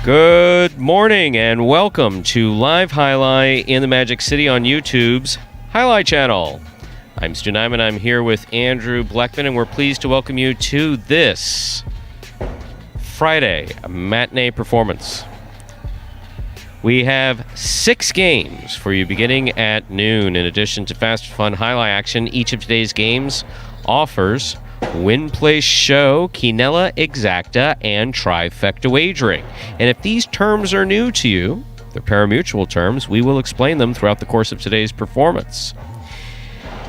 Good morning and welcome to Live Jai-Alai in the Magic City on YouTube's Jai-Alai Channel. I'm Stu Nyman. I'm here with Andrew Blackman, and we're pleased to welcome you to this Friday matinee performance. We have 6 games for you beginning at noon. In addition to fast, fun Jai-Alai action, each of today's games offers win, place, show, quinella, exacta, and trifecta wagering. And if these terms are new to you, they're parimutuel terms, we will explain them throughout the course of today's performance.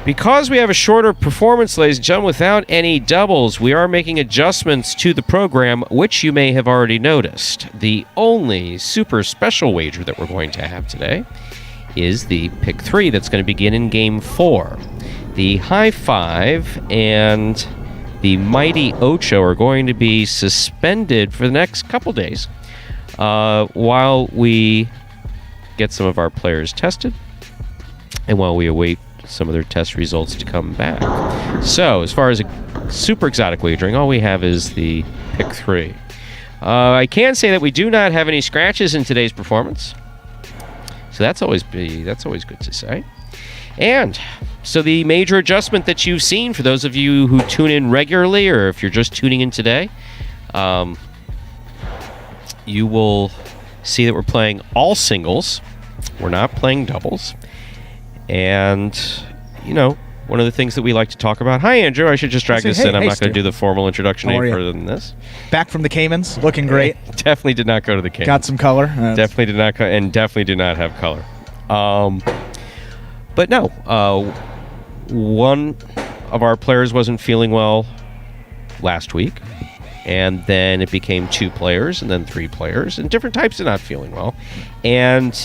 Because we have a shorter performance, ladies and gentlemen, without any doubles, we are making adjustments to the program, which you may have already noticed. The only super special wager that we're going to have today is the pick 3 that's going to begin in game 4. The high 5 and the mighty Ocho are going to be suspended for the next couple days while we get some of our players tested and while we await some of their test results to come back. So, as far as a super exotic wagering, all we have is the pick 3. I can say that we do not have any scratches in today's performance, so that's always good to say. And so the major adjustment that you've seen, for those of you who tune in regularly, or if you're just tuning in today, you will see that we're playing all singles. We're not playing doubles. And, you know, one of the things that we like to talk about... Hi, Andrew. I should just drag this in. I'm not going to do the formal introduction any further than this. Back from the Caymans, looking great. Definitely did not go to the Caymans. Got some color. Definitely did not, and definitely did not have color. But no, one of our players wasn't feeling well last week, and then it became 2 players, and then 3 players, and different types of not feeling well. And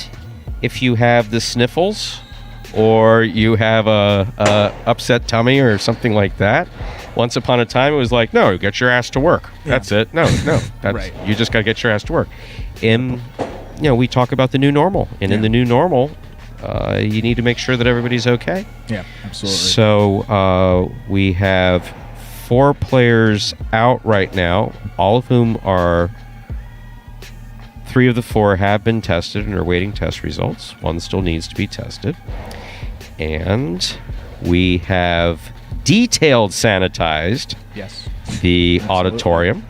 if you have the sniffles, or you have a upset tummy or something like that, Once upon a time, it was like, no, get your ass to work. Yeah. That's it. No, that's Right. You just got to get your ass to work. And we talk about the new normal, and in Yeah. the new normal, you need to make sure that everybody's okay. Yeah, absolutely. So we have 4 players out right now, all of whom are 3 of the 4 have been tested and are waiting test results. 1 still needs to be tested. And we have detailed sanitized Yes. the Absolutely. auditorium.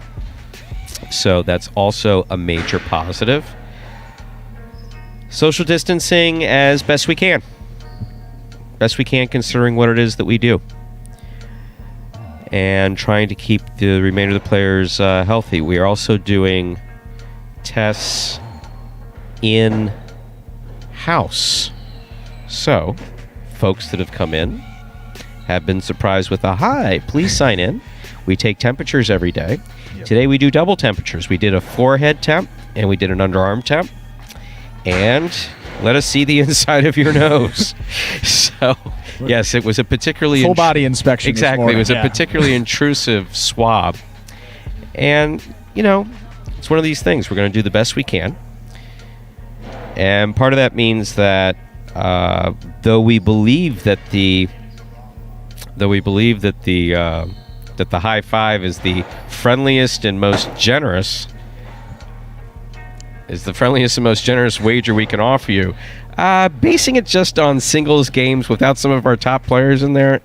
So that's also a major positive. Social distancing as best we can. Best we can considering what it is that we do. And trying to keep the remainder of the players healthy. We are also doing tests in-house. So, folks that have come in have been surprised with a, hi, please sign in. We take temperatures every day. Yep. Today we do double temperatures. We did a forehead temp and we did an underarm temp. And let us see the inside of your nose. So, yes, it was a particularly... Full body inspection. Exactly. It was a particularly intrusive swab. And, it's one of these things. We're going to do the best we can. And part of that means that though we believe that the high five is the friendliest and most generous wager we can offer you. Basing it just on singles games without some of our top players in there,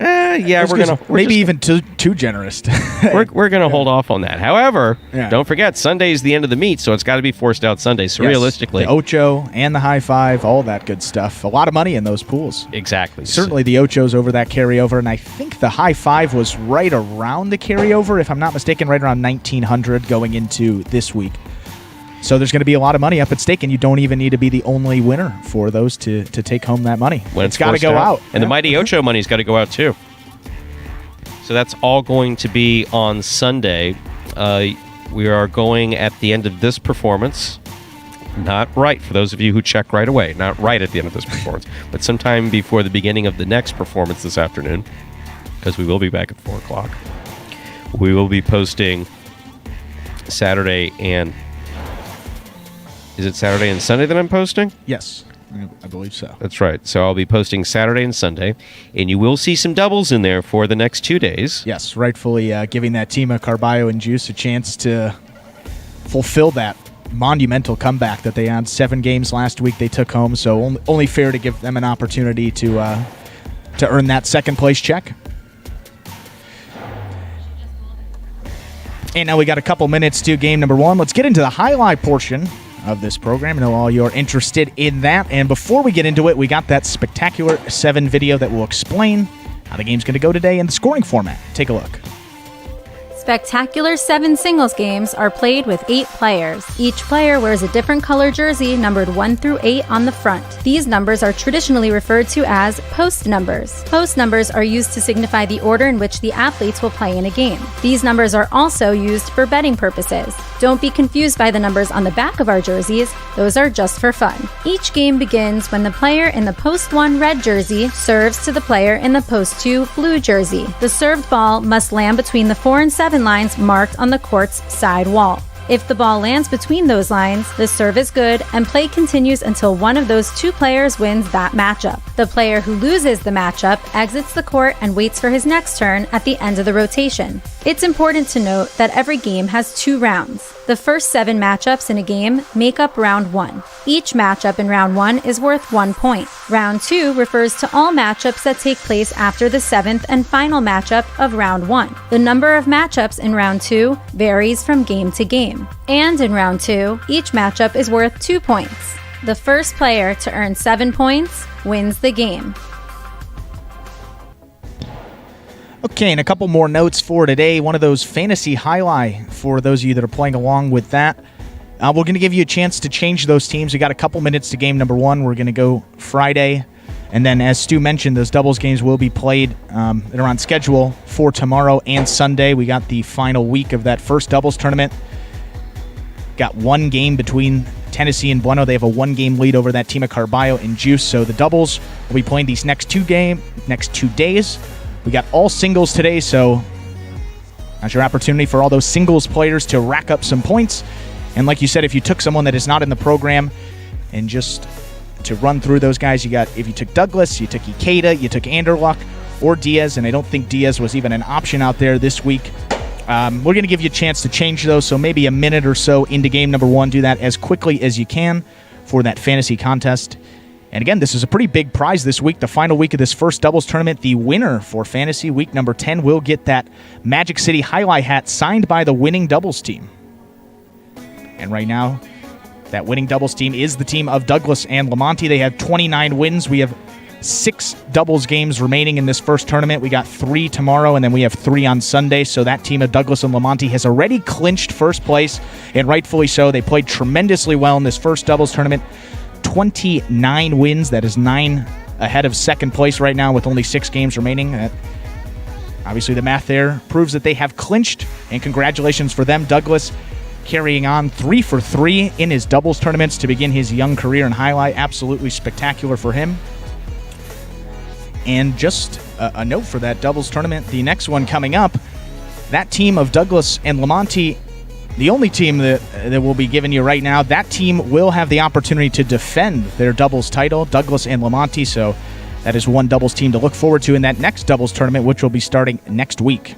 even too generous. we're gonna hold off on that. However, Yeah. don't forget Sunday's the end of the meet, so it's got to be forced out Sunday. So Yes. realistically, the Ocho and the high five, all that good stuff. A lot of money in those pools. exactly. Certainly the Ocho's over that carryover, and I think the high five was right around the carryover, if I'm not mistaken, right around 1,900 going into this week. So there's going to be a lot of money up at stake, and you don't even need to be the only winner for those to take home that money. When It's got to go out. And the Mighty Ocho money's got to go out too. So that's all going to be on Sunday. We are going at the end of this performance, not right, for those of you who check right away, not right at the end of this performance, but sometime before the beginning of the next performance this afternoon, because we will be back at 4 o'clock. We will be posting Saturday and... Is it Saturday and Sunday that I'm posting? Yes, I believe so. That's right. So I'll be posting Saturday and Sunday, and you will see some doubles in there for the next 2 days. Yes, rightfully giving that team of Carballo and Juice a chance to fulfill that monumental comeback that they had. 7 games last week they took home, so only fair to give them an opportunity to earn that second place check. And now we got a couple minutes to game number 1. Let's get into the highlight portion of this program. I know all you're interested in that. And before we get into it, we got that Spectacular 7 video that will explain how the game's going to go today in the scoring format. Take a look. Spectacular 7 singles games are played with 8 players. Each player wears a different color jersey numbered 1 through 8 on the front. These numbers are traditionally referred to as post numbers. Post numbers are used to signify the order in which the athletes will play in a game. These numbers are also used for betting purposes. Don't be confused by the numbers on the back of our jerseys. Those are just for fun. Each game begins when the player in the post 1 red jersey serves to the player in the post 2 blue jersey. The served ball must land between the 4 and 7 lines marked on the court's side wall. If the ball lands between those lines, the serve is good and play continues until one of those 2 players wins that matchup. The player who loses the matchup exits the court and waits for his next turn at the end of the rotation. It's important to note that every game has 2 rounds. The first 7 matchups in a game make up round 1. Each matchup in round 1 is worth 1 point. Round 2 refers to all matchups that take place after the 7th and final matchup of round 1. The number of matchups in round 2 varies from game to game. And in round 2, each matchup is worth 2 points. The first player to earn 7 points wins the game. Okay, and a couple more notes for today. One of those fantasy highlight for those of you that are playing along with that. We're going to give you a chance to change those teams. We got a couple minutes to game number 1. We're going to go Friday. And then, as Stu mentioned, those doubles games will be played that are on schedule for tomorrow and Sunday. We got the final week of that first doubles tournament. Got 1 game between Tennessee and Bueno. They have a 1-game lead over that team of Carballo and Juice. So the doubles will be playing these next 2 days. We got all singles today, so That's your opportunity for all those singles players to rack up some points. And like you said, if you took someone that is not in the program, and just to run through those guys, if you took Douglas, you took Ikeda, you took Anderluck, or Diaz, and I don't think Diaz was even an option out there this week. We're going to give you a chance to change those, so maybe a minute or so into game number 1. Do that as quickly as you can for that fantasy contest. And again, this is a pretty big prize this week, the final week of this first doubles tournament. The winner for fantasy week number 10 will get that Magic City Jai-Alai hat signed by the winning doubles team. And right now, that winning doubles team is the team of Douglas and Lamonti. They have 29 wins. We have 6 doubles games remaining in this first tournament. We got 3 tomorrow, and then we have 3 on Sunday. So that team of Douglas and Lamonti has already clinched first place, and rightfully so. They played tremendously well in this first doubles tournament. 29 wins. That is 9 ahead of second place right now with only 6 games remaining. Obviously, the math there proves that they have clinched, and congratulations for them. Douglas carrying on 3 for 3 in his doubles tournaments to begin his young career in Jai-Alai. Absolutely spectacular for him. And just a note for that doubles tournament, the next one coming up, that team of Douglas and Lamonti, the only team that we'll be giving you right now, that team will have the opportunity to defend their doubles title, Douglas and Lamonti. So that is one doubles team to look forward to in that next doubles tournament, which will be starting next week.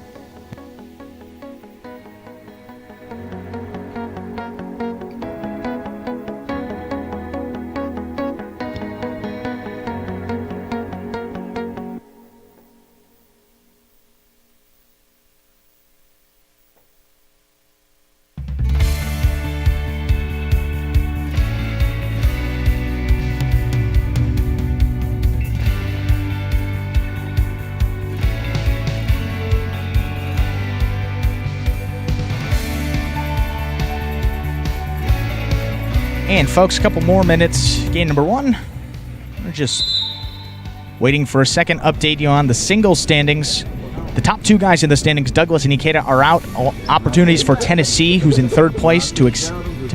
And folks, a couple more minutes. Game number 1. We're just waiting for a second. Update you on the singles standings. The top 2 guys in the standings, Douglas and Ikeda, are out. All opportunities for Tennessee, who's in third place, to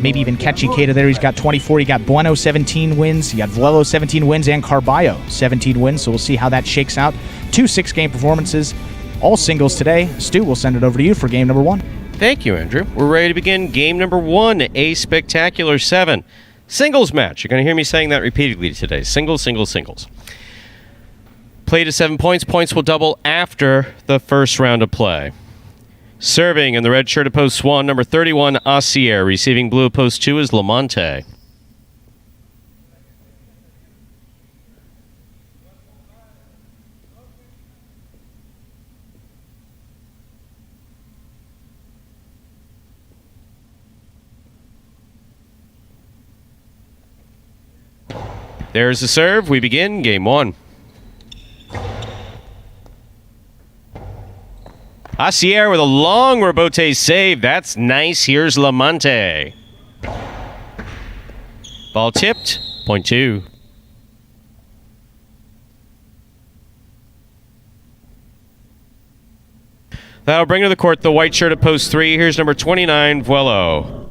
maybe even catch Ikeda there. He's got 24. You got Bueno, 17 wins. You got Velelo, 17 wins, and Carballo, 17 wins. So we'll see how that shakes out. 2 6-game performances, all singles today. Stu, we'll send it over to you for game number 1. Thank you, Andrew. We're ready to begin game number 1, a spectacular 7. Singles match. You're going to hear me saying that repeatedly today. Singles, singles, singles. Play to 7 points. Points will double after the first round of play. Serving in the red shirt of post 1, number 31, Asier. Receiving blue of post 2 is Lamonti. There's the serve. We begin game 1. Asier with a long rebote save. That's nice. Here's Lamonti. Ball tipped. Point 2. That'll bring to the court the white shirt at post 3. Here's number 29, Vuelo.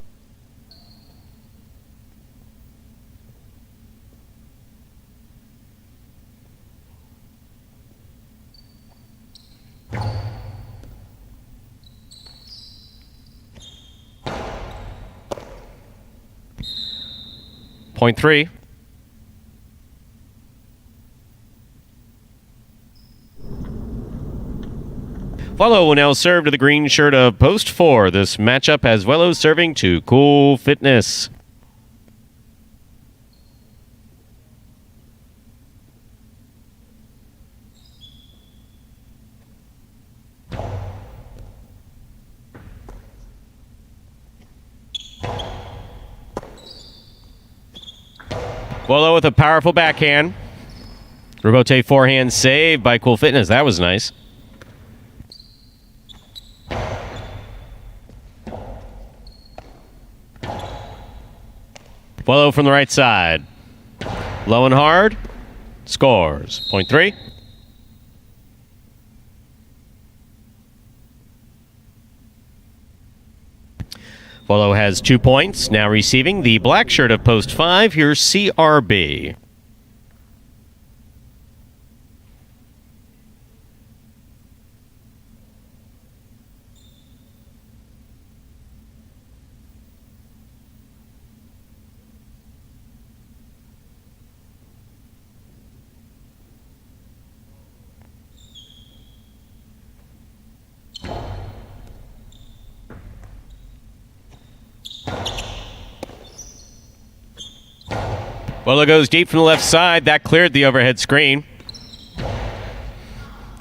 Point 3. Vuelo will now serve to the green shirt of post 4. This matchup has Vuelo serving to Cool Fitness. Vuelo with a powerful backhand. Rebote forehand save by Cool Fitness. That was nice. Vuelo from the right side. Low and hard. Scores. Point 3. Vuelo has 2 points. Now receiving the black shirt of post 5. Here's CRB. Well, it goes deep from the left side. That cleared the overhead screen.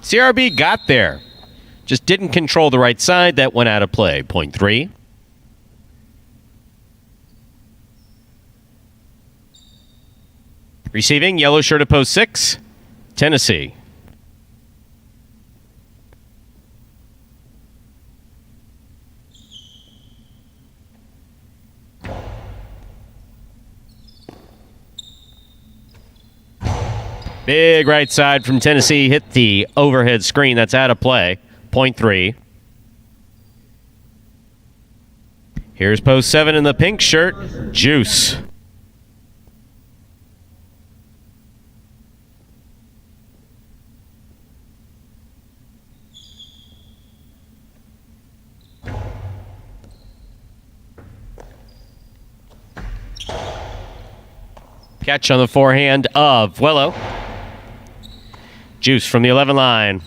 CRB got there. Just didn't control the right side. That went out of play. Point 3. Receiving, yellow shirt at post 6, Tennessee. Big right side from Tennessee hit the overhead screen. That's out of play. Point 3. Here's post 7 in the pink shirt, Juice. Catch on the forehand of Vuelo. Juice from the 11 line.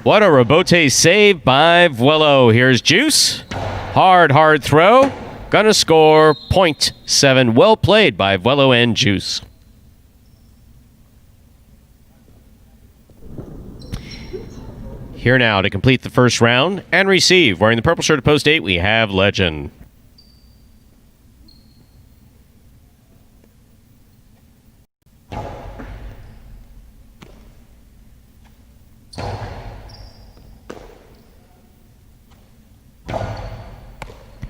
What a rebote save by Vuelo. Here's Juice. Hard throw. Gonna score. Point 7. Well played by Vuelo and Juice. Here now to complete the first round and receive. Wearing the purple shirt at post 8, we have Legend.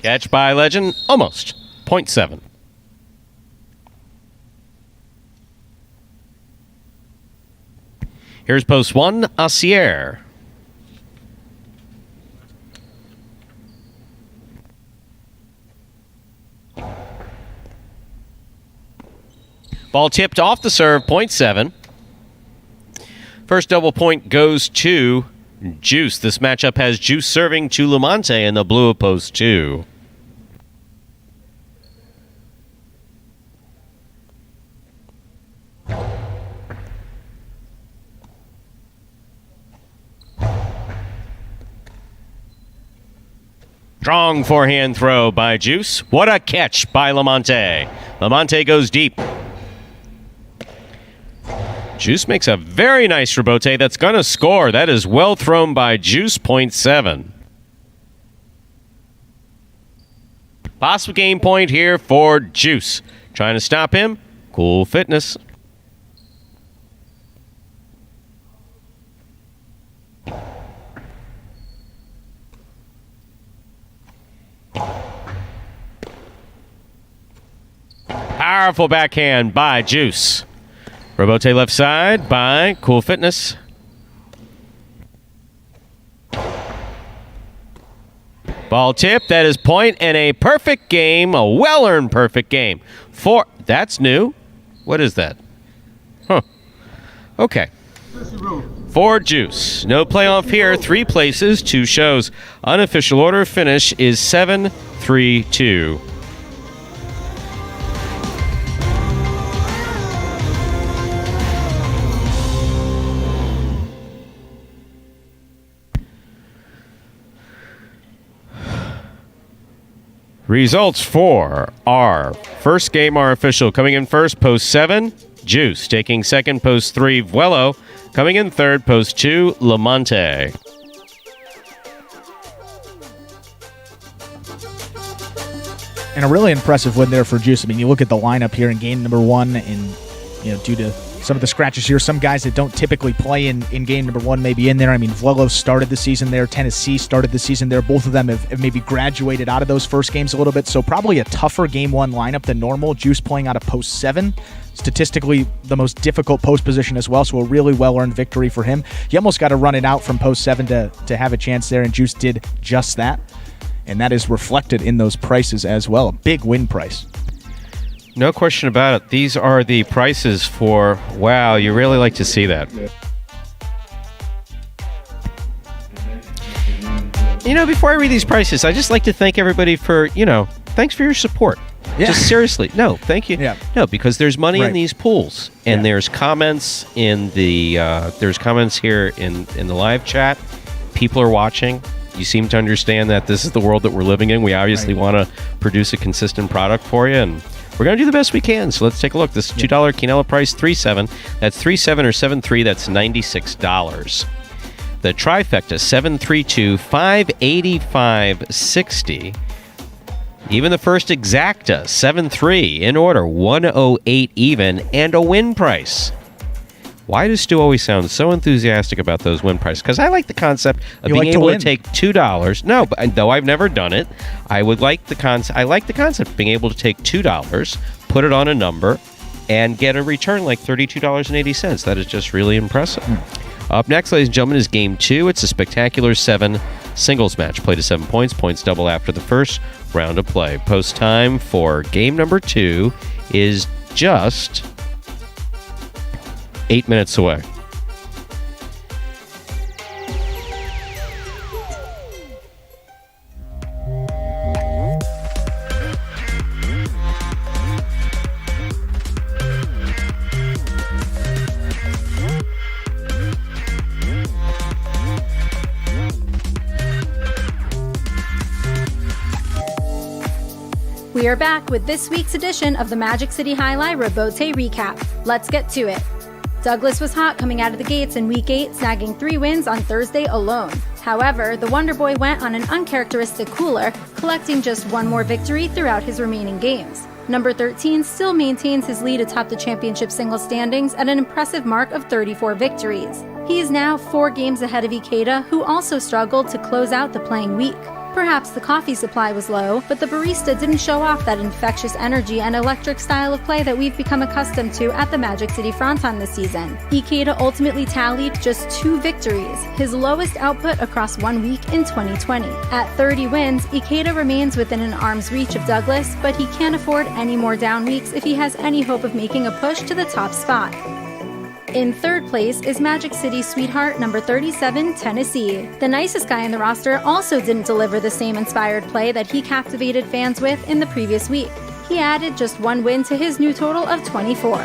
Catch by Legend, almost. Point 7. Here's post 1, Acier. Ball tipped off the serve, point 7. First double point goes to Juice. This matchup has Juice serving to Lamonte in the blue of post 2. Strong forehand throw by Juice. What a catch by Lamonte. Lamonte goes deep. Juice makes a very nice rebote that's going to score. That is well thrown by Juice, point 7. Possible game point here for Juice. Trying to stop him. Cool fitness. Powerful backhand by Juice. Rebote left side by Cool Fitness. Ball tip, that is point, and a perfect game, a well-earned perfect game. That's new. What is that? Huh. Okay. For Juice. No playoff here. 3 places, 2 shows. Unofficial order of finish is 7-3-2. Results for our first game are official. Coming in first, post 7, Juice. Taking second, post 3, Vuelo. Coming in third, post 2, Lamonte. And a really impressive win there for Juice. I mean, you look at the lineup here in game number 1, and due to some of the scratches here, some guys that don't typically play in game number 1 may be in there. I mean, Vuelo started the season there. Tennessee started the season there. Both of them have maybe graduated out of those first games a little bit, so probably a tougher game 1 lineup than normal. Juice playing out of post 7. Statistically, the most difficult post position as well, so a really well-earned victory for him. He almost got to run it out from post 7 to have a chance there, and Juice did just that. And that is reflected in those prices as well. A big win price. No question about it. These are the prices for, wow, you really like to see that. Before I read these prices, I just like to thank everybody for, thanks for your support. Yeah. Just seriously. No, thank you. Yeah. No, because there's money in these pools, and there's comments in the, there's comments here in the live chat. People are watching. you seem to understand that this is the world that we're living in. We obviously want to produce a consistent product for you, and we're going to do the best we can. So let's take a look. This $2 quinella price, 3.7. That's 3.7 or 7.3. That's $96. The trifecta, 732, 585.60. Even the first exacta, 7.3 in order, 108 even, and a win price. Why does Stu always sound so enthusiastic about those win prices? Because I like the concept of being able to take $2. No, but though I've never done it, I like the concept of being able to take $2, put it on a number, and get a return like $32.80. That is just really impressive. Up next, ladies and gentlemen, is Game 2. It's a spectacular 7 singles match. Play to 7 points. Points double after the first round of play. Post time for Game number 2 is just 8 minutes away. We are back with this week's edition of the Magic City Jai-Alai Robote Recap. Let's get to it. Douglas was hot coming out of the gates in Week 8, snagging 3 wins on Thursday alone. However, the Wonder Boy went on an uncharacteristic cooler, collecting just 1 more victory throughout his remaining games. Number 13 still maintains his lead atop the championship singles standings at an impressive mark of 34 victories. He is now 4 games ahead of Ikeda, who also struggled to close out the playing week. Perhaps the coffee supply was low, but the barista didn't show off that infectious energy and electric style of play that we've become accustomed to at the Magic City Fronton this season. Ikeda ultimately tallied just 2 victories, his lowest output across 1 week in 2020. At 30 wins, Ikeda remains within an arm's reach of Douglas, but he can't afford any more down weeks if he has any hope of making a push to the top spot. In 3rd place is Magic City Sweetheart number 37, Tennessee. The nicest guy in the roster also didn't deliver the same inspired play that he captivated fans with in the previous week. He added just 1 win to his new total of 24.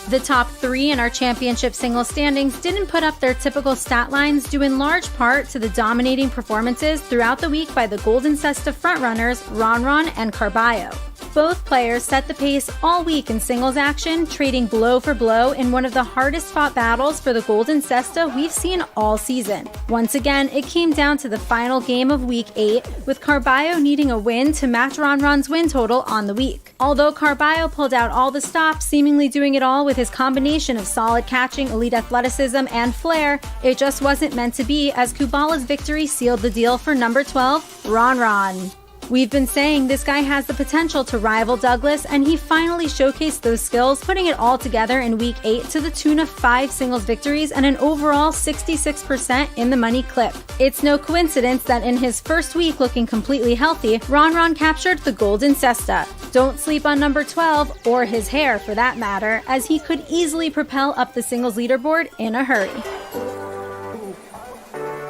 The top 3 in our championship singles standings didn't put up their typical stat lines due in large part to the dominating performances throughout the week by the Golden Cesta frontrunners Ron and Carballo. Both players set the pace all week in singles action, trading blow for blow in one of the hardest fought battles for the Golden Cesta we've seen all season. Once again, it came down to the final game of Week 8, with Carballo needing a win to match Ron's win total on the week. Although Carballo pulled out all the stops, seemingly doing it all with his combination of solid catching, elite athleticism, and flair, it just wasn't meant to be, as Kubala's victory sealed the deal for number 12, Ron. We've been saying this guy has the potential to rival Douglas, and he finally showcased those skills, putting it all together in Week 8 to the tune of 5 singles victories and an overall 66% in the money clip. It's no coincidence that in his first week looking completely healthy, Ron captured the Golden Cesta. Don't sleep on number 12, or his hair for that matter, as he could easily propel up the singles leaderboard in a hurry.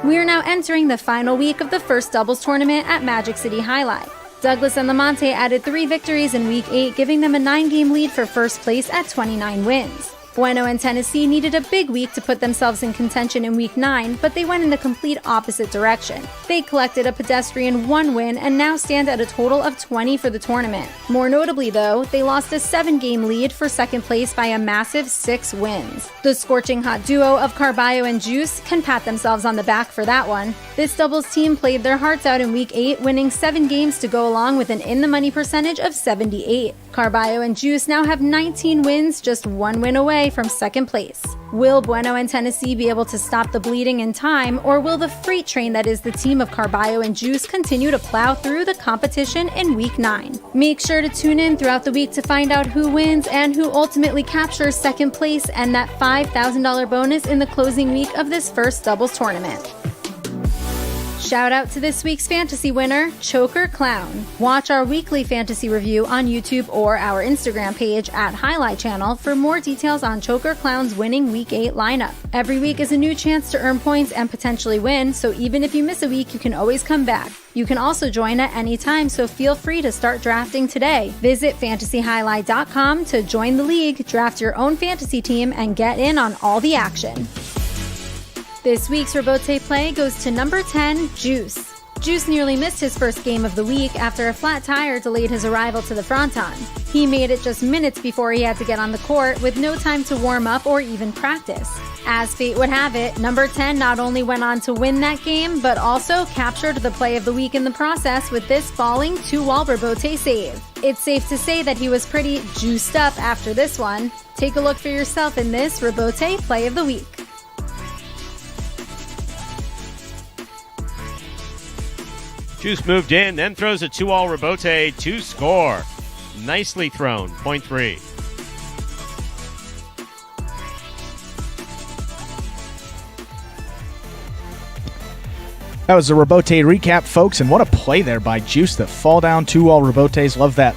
We are now entering the final week of the first doubles tournament at Magic City Jai-Alai. Douglas and Lamonte added 3 victories in Week 8, giving them a 9-game lead for first place at 29 wins. Bueno and Tennessee needed a big week to put themselves in contention in Week 9, but they went in the complete opposite direction. They collected a pedestrian 1 win and now stand at a total of 20 for the tournament. More notably though, they lost a 7-game lead for second place by a massive 6 wins. The scorching hot duo of Carballo and Juice can pat themselves on the back for that one. This doubles team played their hearts out in Week 8, winning 7 games to go along with an in-the-money percentage of 78. Carballo and Juice now have 19 wins, just 1 win away from second place. Will Bueno and Tennessee be able to stop the bleeding in time, or will the freight train that is the team of Carballo and Juice continue to plow through the competition in Week 9? Make sure to tune in throughout the week to find out who wins and who ultimately captures second place and that $5,000 bonus in the closing week of this first doubles tournament. Shout out to this week's fantasy winner, Choker Clown. Watch our weekly fantasy review on YouTube or our Instagram page at Jai-Alai Channel for more details on Choker Clown's winning Week 8 lineup. Every week is a new chance to earn points and potentially win, so even if you miss a week, you can always come back. You can also join at any time, so feel free to start drafting today. Visit fantasyhighlight.com to join the league, draft your own fantasy team, and get in on all the action. This week's Robote play goes to number 10, Juice. Juice nearly missed his first game of the week after a flat tire delayed his arrival to the Fronton. He made it just minutes before he had to get on the court with no time to warm up or even practice. As fate would have it, number 10 not only went on to win that game, but also captured the play of the week in the process with this falling 2-wall Robote save. It's safe to say that he was pretty juiced up after this one. Take a look for yourself in this Robote play of the week. Juice moved in, then throws a 2-all Robote to score. Nicely thrown, point 3. That was a Robote recap, folks, and what a play there by Juice. That fall down 2-wall Robotes. Love that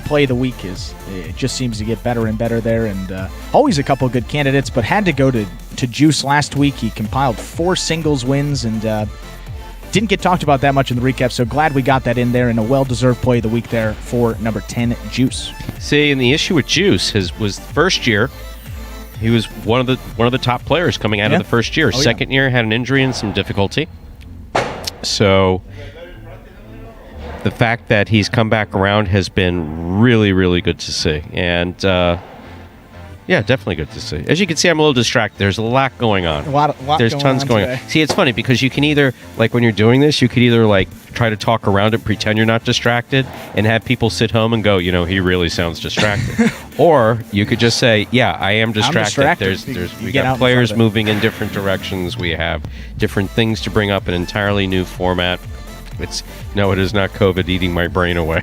play of the week. It just seems to get better and better there, and always a couple of good candidates, but had to go to Juice last week. He compiled 4 singles wins and didn't get talked about that much in the recap, so glad we got that in there, and a well-deserved play of the week there for number 10, Juice. See, and the issue with Juice was the first year, he was one of the top players coming out of the first year. Second year, had an injury and some difficulty. So the fact that he's come back around has been really, really good to see. And yeah, definitely good to see. As you can see, I'm a little distracted. There's a lot going on. There's tons going on. See, it's funny because you can either, like when you're doing this, you could either like try to talk around it, pretend you're not distracted, and have people sit home and go, he really sounds distracted. Or you could just say, yeah, I am distracted. We got players moving in different directions. We have different things to bring up, an entirely new format. It is not COVID eating my brain away.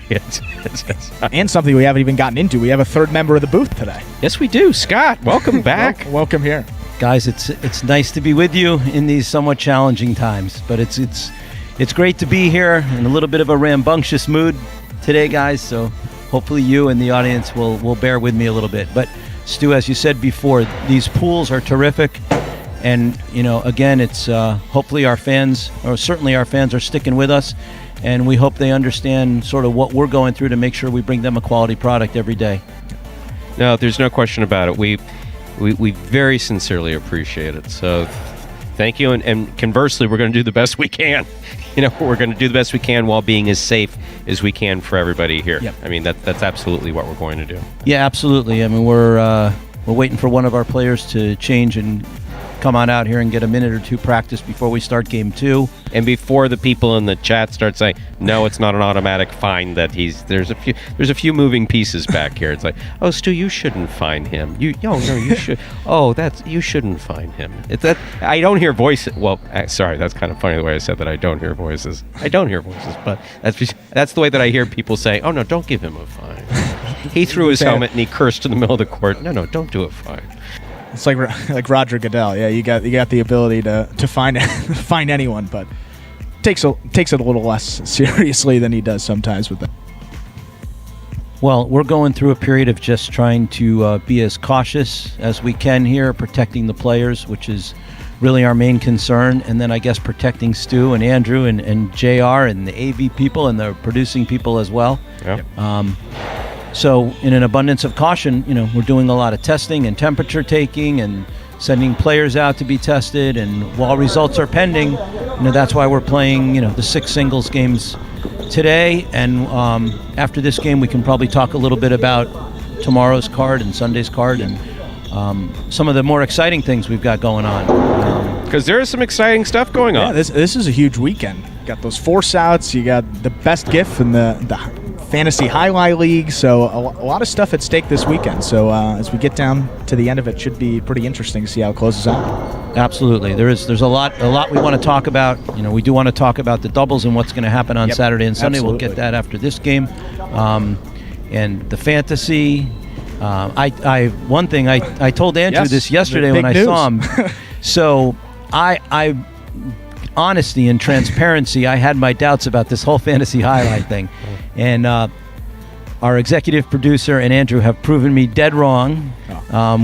And something we haven't even gotten into. We have a third member of the booth today. Yes, we do. Scott, welcome back. Welcome here. Guys, it's nice to be with you in these somewhat challenging times, but it's great to be here in a little bit of a rambunctious mood today, guys, so hopefully you and the audience will bear with me a little bit. But Stu, as you said before, these pools are terrific. And, again, it's hopefully our fans, or certainly our fans, are sticking with us. And we hope they understand sort of what we're going through to make sure we bring them a quality product every day. No, there's no question about it. We very sincerely appreciate it. So thank you. And conversely, we're going to do the best we can. We're going to do the best we can while being as safe as we can for everybody here. Yep. I mean, that's absolutely what we're going to do. Yeah, absolutely. I mean, we're waiting for one of our players to change and come on out here and get a minute or two practice before we start game 2. And before the people in the chat start saying, no, it's not an automatic fine that there's a few moving pieces back here. It's like, oh, Stu, you shouldn't fine him. You should. Oh, you shouldn't fine him. I don't hear voices. Well, sorry, that's kind of funny the way I said that. I don't hear voices. I don't hear voices, but that's the way that I hear people say, oh, no, don't give him a fine. He threw his helmet and he cursed in the middle of the court. No, don't do a fine. It's like Roger Goodell. Yeah, you got the ability to find anyone, but takes it a little less seriously than he does sometimes with that. Well, we're going through a period of just trying to be as cautious as we can here, protecting the players, which is really our main concern, and then I guess protecting Stu and Andrew and JR and the AV people and the producing people as well. Yep. So in an abundance of caution, we're doing a lot of testing and temperature taking and sending players out to be tested. And while results are pending, that's why we're playing, the 6 singles games today. And after this game, we can probably talk a little bit about tomorrow's card and Sunday's card and some of the more exciting things we've got going on. Because there is some exciting stuff going on. Yeah, this is a huge weekend. You got those force outs. You got the best GIF in the Fantasy Jai-Alai League, so a lot of stuff at stake this weekend. So as we get down to the end of it, should be pretty interesting to see how it closes out. Absolutely, there's a lot we want to talk about. We do want to talk about the doubles and what's going to happen on Saturday and Sunday. Absolutely. We'll get that after this game, and the fantasy. One thing I told Andrew this yesterday when I saw him. So I honesty and transparency, I had my doubts about this whole Fantasy Jai-Alai thing. And our executive producer and Andrew have proven me dead wrong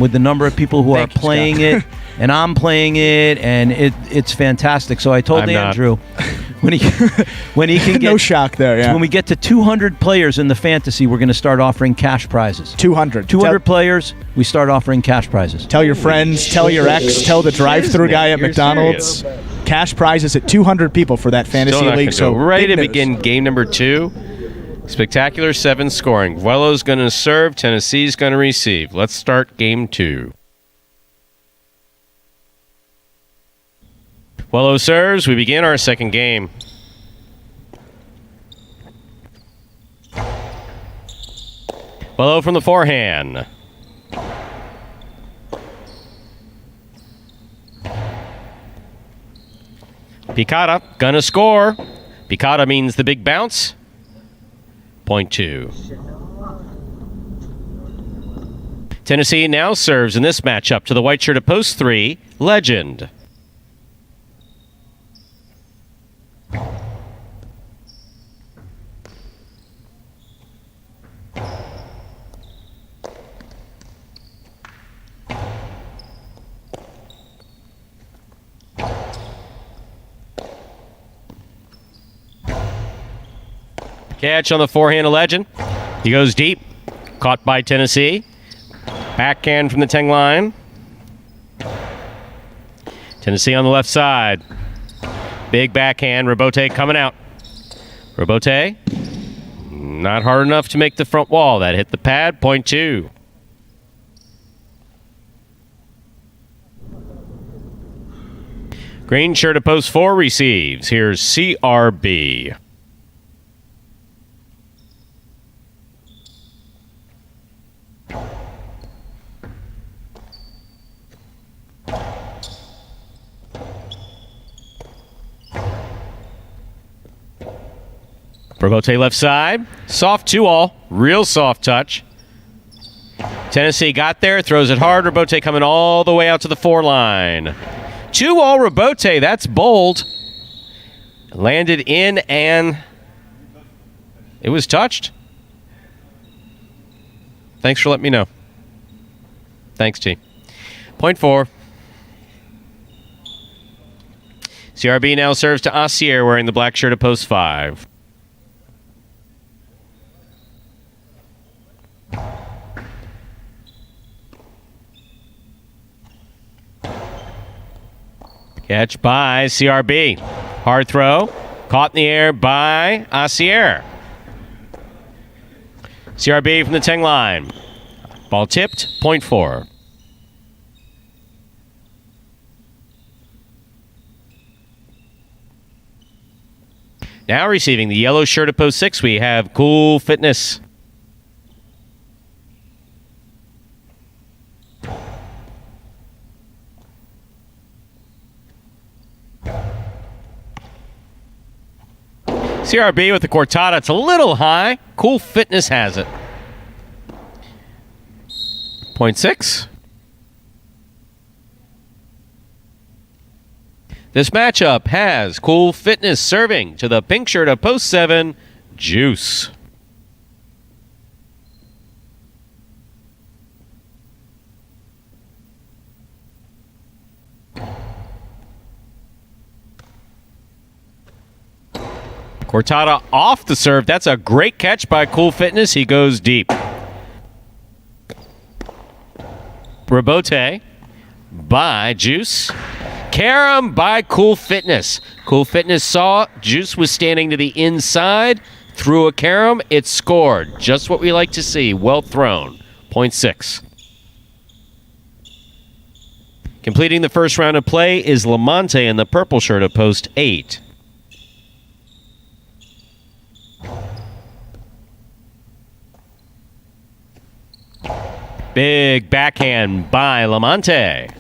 with the number of people who are playing it, and I'm playing it, and it's fantastic. So I told Andrew, when he can get No shock there, yeah. When we get to 200 players in the fantasy, we're going to start offering cash prizes. 200. 200 players, we start offering cash prizes. Tell your friends, tell your ex, tell the drive-thru guy at You're McDonald's. Cash prizes at 200 people for that fantasy Still not league. gonna So go. Ready big to news. begin game number 2. Spectacular 7 scoring. Vuelo's going to serve. Tennessee's going to receive. Let's start game 2. Vuelo serves. We begin our second game. Vuelo from the forehand. Picada gonna score. Picada means the big bounce. Point 2. Tennessee now serves in this matchup to the white shirt at post 3, Legend. Catch on the forehand of Legend. He goes deep. Caught by Tennessee. Backhand from the 10 line. Tennessee on the left side. Big backhand. Rabote coming out. Rabote. Not hard enough to make the front wall. That hit the pad. Point 2. Green shirt at post 4 receives. Here's CRB. Rabote left side. Soft 2-all. Real soft touch. Tennessee got there. Throws it hard. Rabote coming all the way out to the 4 line. 2-all Rabote. That's bold. Landed in and it was touched. Thanks for letting me know. Thanks, T. Point 4. CRB now serves to Assier wearing the black shirt at post 5. Catch by CRB. Hard throw. Caught in the air by Assier. CRB from the 10 line. Ball tipped. Point 4. Now receiving the yellow shirt at post 6, we have Cool Fitness. CRB with the cortada. It's a little high. Cool Fitness has it. Point 6. This matchup has Cool Fitness serving to the pink shirt of post 7, Juice. Cortada off the serve. That's a great catch by Cool Fitness. He goes deep. Rabote by Juice. Carom by Cool Fitness. Cool Fitness saw Juice was standing to the inside. Threw a carom. It scored. Just what we like to see. Well thrown. Point 6. Completing the first round of play is Lamonte in the purple shirt of post 8. Big backhand by Lamonte.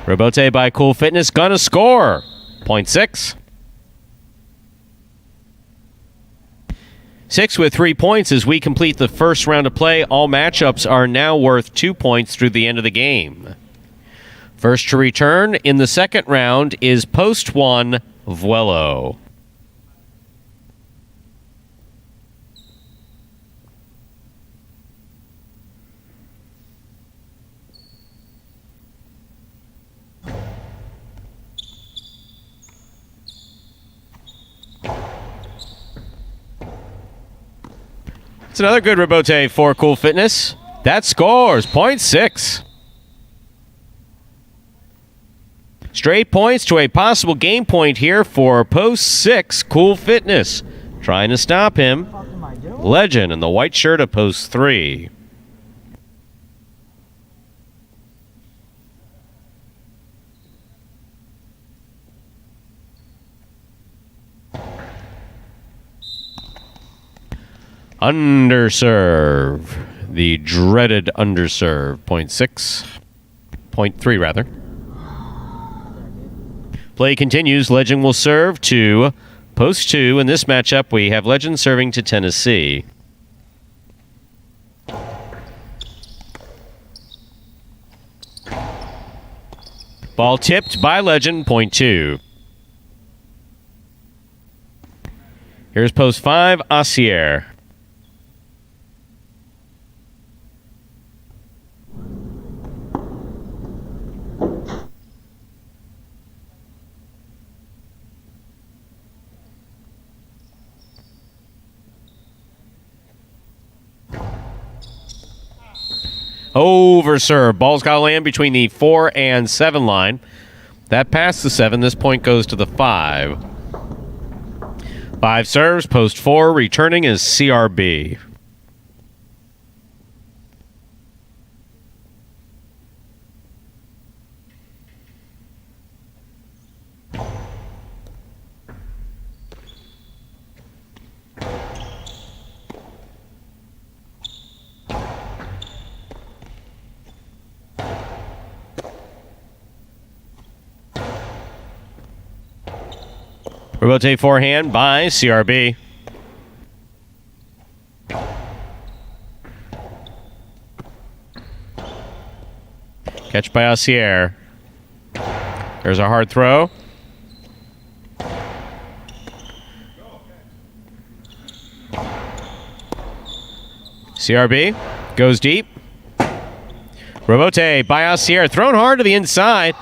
Rabote by Cool Fitness. Gonna score. Point 6. 6 with 3 points as we complete the first round of play. All matchups are now worth 2 points through the end of the game. First to return in the second round is post 1, Vuelo. That's another good rebote for Cool Fitness. That scores .6. Straight points to a possible game point here for post 6, Cool Fitness. Trying to stop him. Legend in the white shirt of post 3. Underserve. The dreaded underserve. .6. .3 rather. Play continues. Legend will serve to post 2. In this matchup, we have Legend serving to Tennessee. Ball tipped by Legend. .2. Here's post 5, Assier. Over serve. Ball's got to land between the 4 and 7 line. That passed the 7. This point goes to the 5. 5 serves. Post 4. Returning is CRB. Rebote forehand by CRB. Catch by Assier. There's a hard throw. CRB goes deep. Rebote by Assier. Thrown hard to the inside.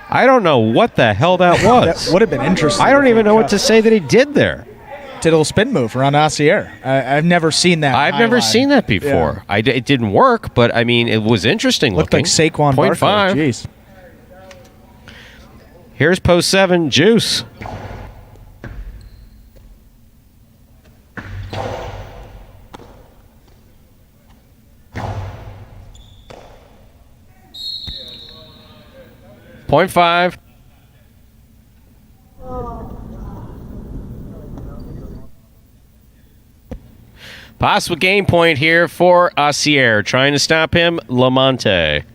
I don't know what the hell that was. That would have been interesting. I don't even know what to say that he did there. Did a little spin move around Assier. I've never seen that. I've never seen that before. Yeah. It didn't work, but I mean, it was interesting Looked looking. like Saquon Barkley. .5. Jeez. Here's post 7, Juice. .5. Possible game point here for Assier. Trying to stop him, Lamonte.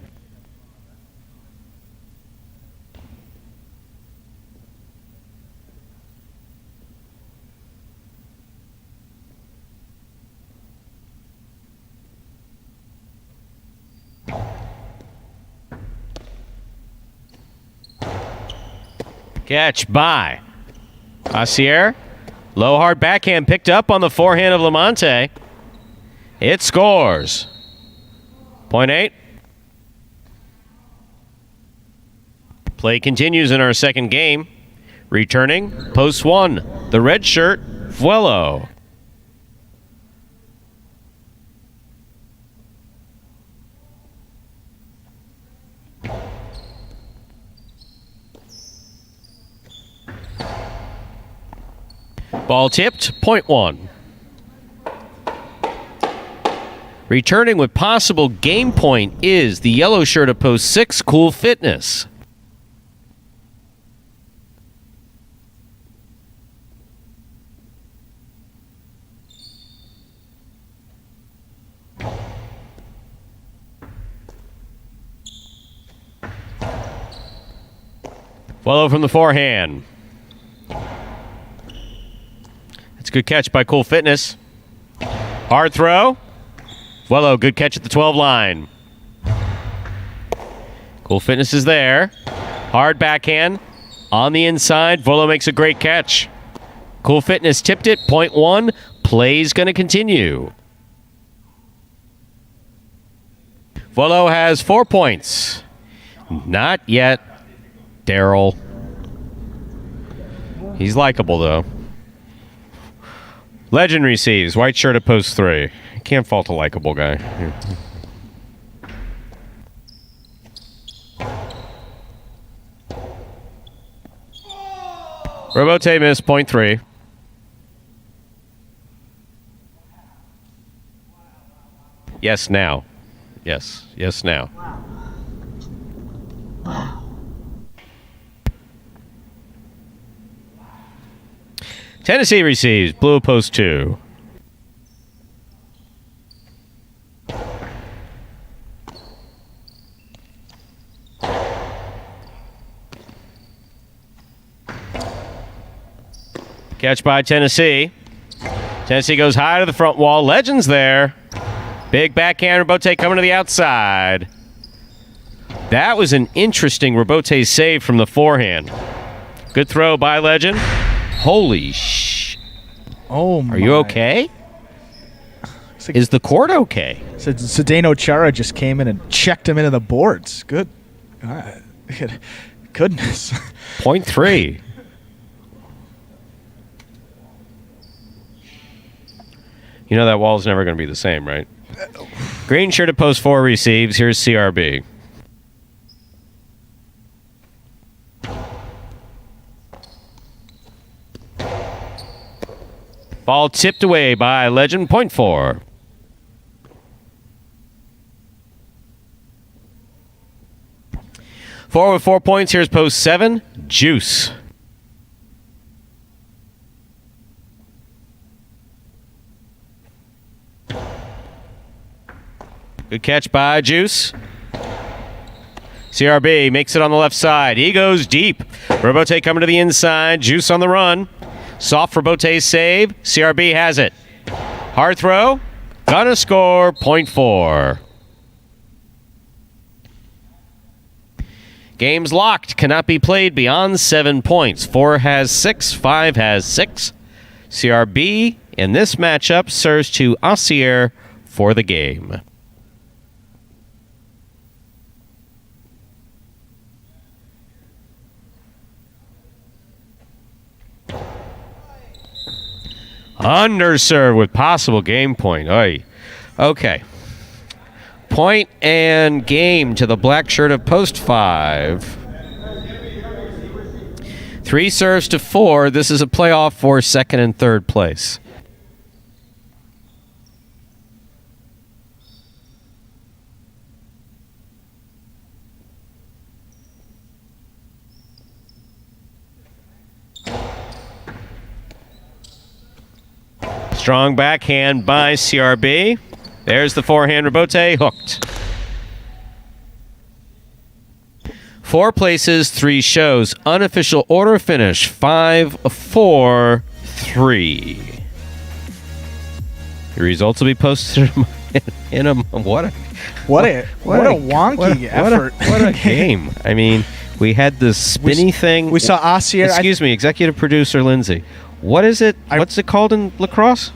Catch by Assier. Low hard backhand picked up on the forehand of Lamonte. It scores. .8. Play continues in our second game. Returning, post 1, the red shirt, Vuelo. Ball tipped, .1. Returning with possible game point is the yellow shirt of post 6, Cool Fitness. Follow from the forehand. It's a good catch by Cool Fitness. Hard throw. Vuelo, good catch at the 12 line. Cool Fitness is there. Hard backhand. On the inside, Vuelo makes a great catch. Cool Fitness tipped it, .1. Play's going to continue. Vuelo has 4 points. Not yet. Daryl. He's likable, though. Legend receives. White shirt at post 3. Can't fault a likable guy. Robote missed, point 3. Yes, now. Yes. Yes, now. Tennessee receives. Blue at post 2. Catch by Tennessee. Tennessee goes high to the front wall. Legends there. Big backhand. Robote coming to the outside. That was an interesting Robote save from the forehand. Good throw by Legend. Holy sh... Oh, my. Are you okay? Is the court okay? Zdeno Chara just came in and checked him into the boards. Good. Goodness. Point 3. You know that wall's never going to be the same, right? Green shirt at post 4 receives. Here's CRB. Ball tipped away by Legend, point 4. Four with 4 points. Here's post 7. Juice. Good catch by Juice. CRB makes it on the left side. He goes deep. Robote coming to the inside. Juice on the run. Soft Robote's save. CRB has it. Hard throw. Gonna score. Point 4. Game's locked. Cannot be played beyond 7 points. 4 has 6. 5 has 6. CRB in this matchup serves to Assier for the game. Underserved with possible game point. Oy. Okay. Point and game to the black shirt of post 5. 3 serves to 4. This is a playoff for second and third place. Strong backhand by CRB. There's the forehand. Robote hooked. 4 places, 3 shows. Unofficial order finish 5, 4, 3. The results will be posted in a what a wonky effort. What a game. I mean, we had the spinny thing. We saw Assier. Excuse me, executive producer Lindsay. What is it? What's it called in lacrosse?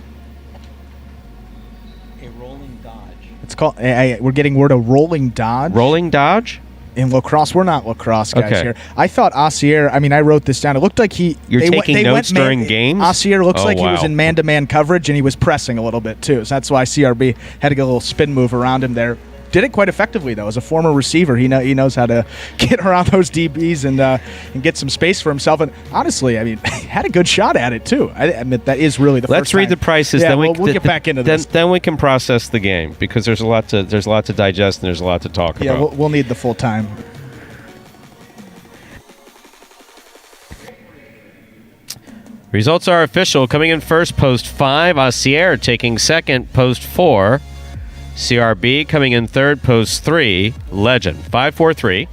A rolling dodge. It's called. We're getting word of rolling dodge. Rolling dodge? In lacrosse, we're not lacrosse guys Okay. here. I thought Assier. I mean, I wrote this down. It looked like You're taking notes during games? Assier looks like he was wow. in man-to-man coverage, and he was pressing a little bit too. So that's why CRB had to get a little spin move around him there. Did it quite effectively though. As a former receiver, he knows how to get around those DBs and get some space for himself. And honestly, I mean, had a good shot at it too. I admit that is really the Let's first read time. the prices. Yeah, then we'll get back into this. Then we can process the game because there's a lot to digest and there's a lot to talk Yeah, about. we'll need the full time. Results are official. Coming in first, post 5. Assier taking second, post 4. CRB coming in third, post 3. Legend 5-4-3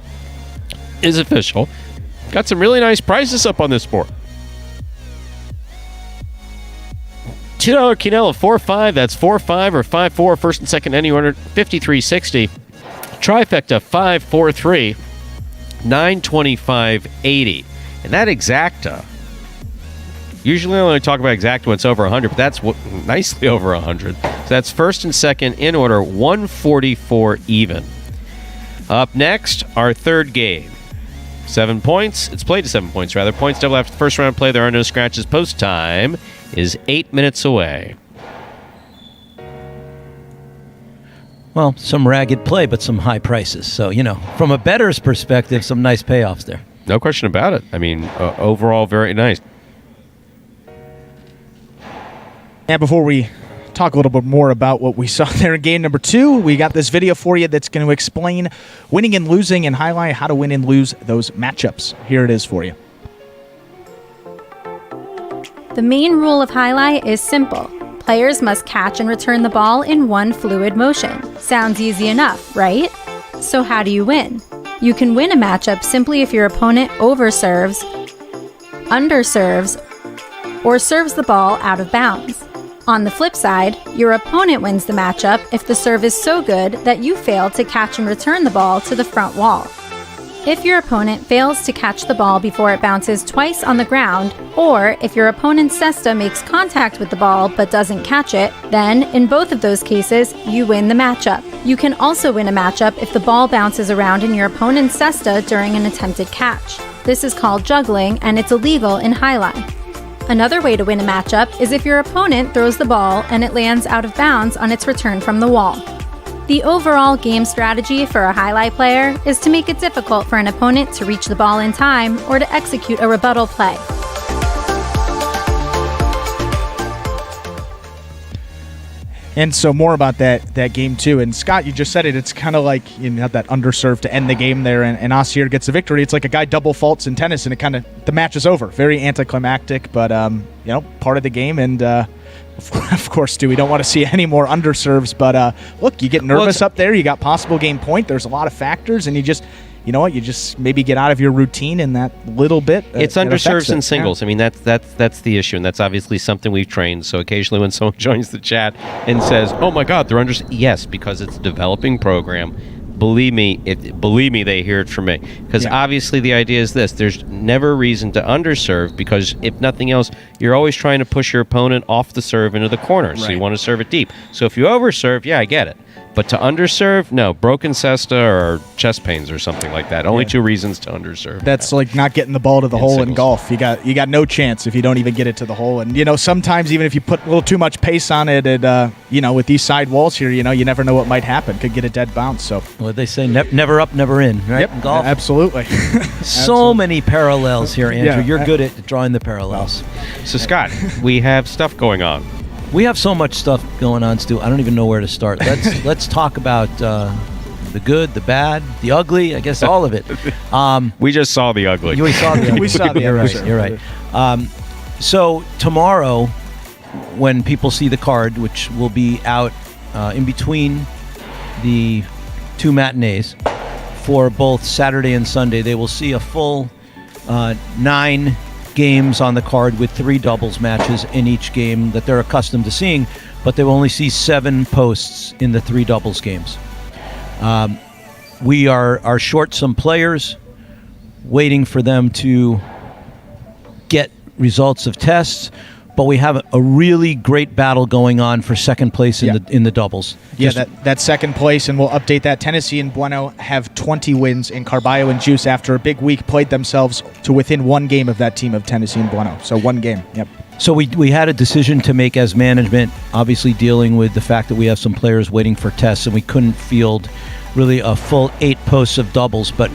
is official. Got some really nice prices up on this board. $2 Quinella 4-5. That's 4-5 or 5-4 first and second any order. 53.60. Trifecta 5-4-3. 925.80. And that exacta. Usually I only talk about exact when it's over 100, but that's nicely over 100. So that's first and second in order, 144 even. Up next, our third game. 7 points. It's played to 7 points, rather. Points double after the first round play. There are no scratches post time. is 8 minutes away. Well, some ragged play, but some high prices. So, from a bettor's perspective, some nice payoffs there. No question about it. I mean, overall, very nice. And before we talk a little bit more about what we saw there in game number 2, we got this video for you that's going to explain winning and losing and highlight how to win and lose those matchups. Here it is for you. The main rule of highlight is simple. Players must catch and return the ball in one fluid motion. Sounds easy enough, right? So how do you win? You can win a matchup simply if your opponent overserves, underserves, or serves the ball out of bounds. On the flip side, your opponent wins the matchup if the serve is so good that you fail to catch and return the ball to the front wall. If your opponent fails to catch the ball before it bounces twice on the ground, or if your opponent's cesta makes contact with the ball but doesn't catch it, then, in both of those cases, you win the matchup. You can also win a matchup if the ball bounces around in your opponent's cesta during an attempted catch. This is called juggling, and it's illegal in highlight. Another way to win a matchup is if your opponent throws the ball and it lands out of bounds on its return from the wall. The overall game strategy for a highlight player is to make it difficult for an opponent to reach the ball in time or to execute a rebuttal play. And so more about that game too. And Scott, you just said it. It's kind of like have that underserve to end the game there, and Osir gets the victory. It's like a guy double faults in tennis, and the match is over. Very anticlimactic, but part of the game. And of course, we don't want to see any more underserves. But look, you get nervous up there. You got possible game point. There's a lot of factors, and you just. You know what? You just maybe get out of your routine in that little bit. It's underserves and singles. Yeah. I mean, that's the issue, and that's obviously something we've trained. So occasionally when someone joins the chat and says, "Oh my God, they're under," yes, because it's a developing program. Believe me, they hear it from me. Because obviously the idea is this: there's never a reason to underserve, because if nothing else, you're always trying to push your opponent off the serve into the corner. So you want to serve it deep. So if you overserve, I get it. But to underserve, no. Broken cesta or chest pains or something like that. Only two reasons to underserve. That's like not getting the ball to the hole in golf. You got no chance if you don't even get it to the hole. And sometimes even if you put a little too much pace on it, and with these side walls here, you never know what might happen. Could get a dead bounce. So what they say, never up, never in, right? Yep, in golf. Absolutely. So many parallels here, Andrew. You're good at drawing the parallels. So Scott, we have stuff going on. We have so much stuff going on, Stu. I don't even know where to start. Let's talk about the good, the bad, the ugly. I guess all of it. We just saw the ugly. We saw the ugly. We saw the ugly. You're right. So tomorrow, when people see the card, which will be out in between the two matinees for both Saturday and Sunday, they will see a full 9 games on the card with 3 doubles matches in each game that they're accustomed to seeing, but they will only see 7 posts in the 3 doubles games. We are short some players, waiting for them to get results of tests, but we have a really great battle going on for second place in the doubles. That second place, and we'll update that. Tennessee and Bueno have 20 wins, and Carballo and Juice, after a big week, played themselves to within 1 game of that team of Tennessee and Bueno. So 1 game. Yep. So we had a decision to make as management, obviously dealing with the fact that we have some players waiting for tests, and we couldn't field really a full 8 posts of doubles, but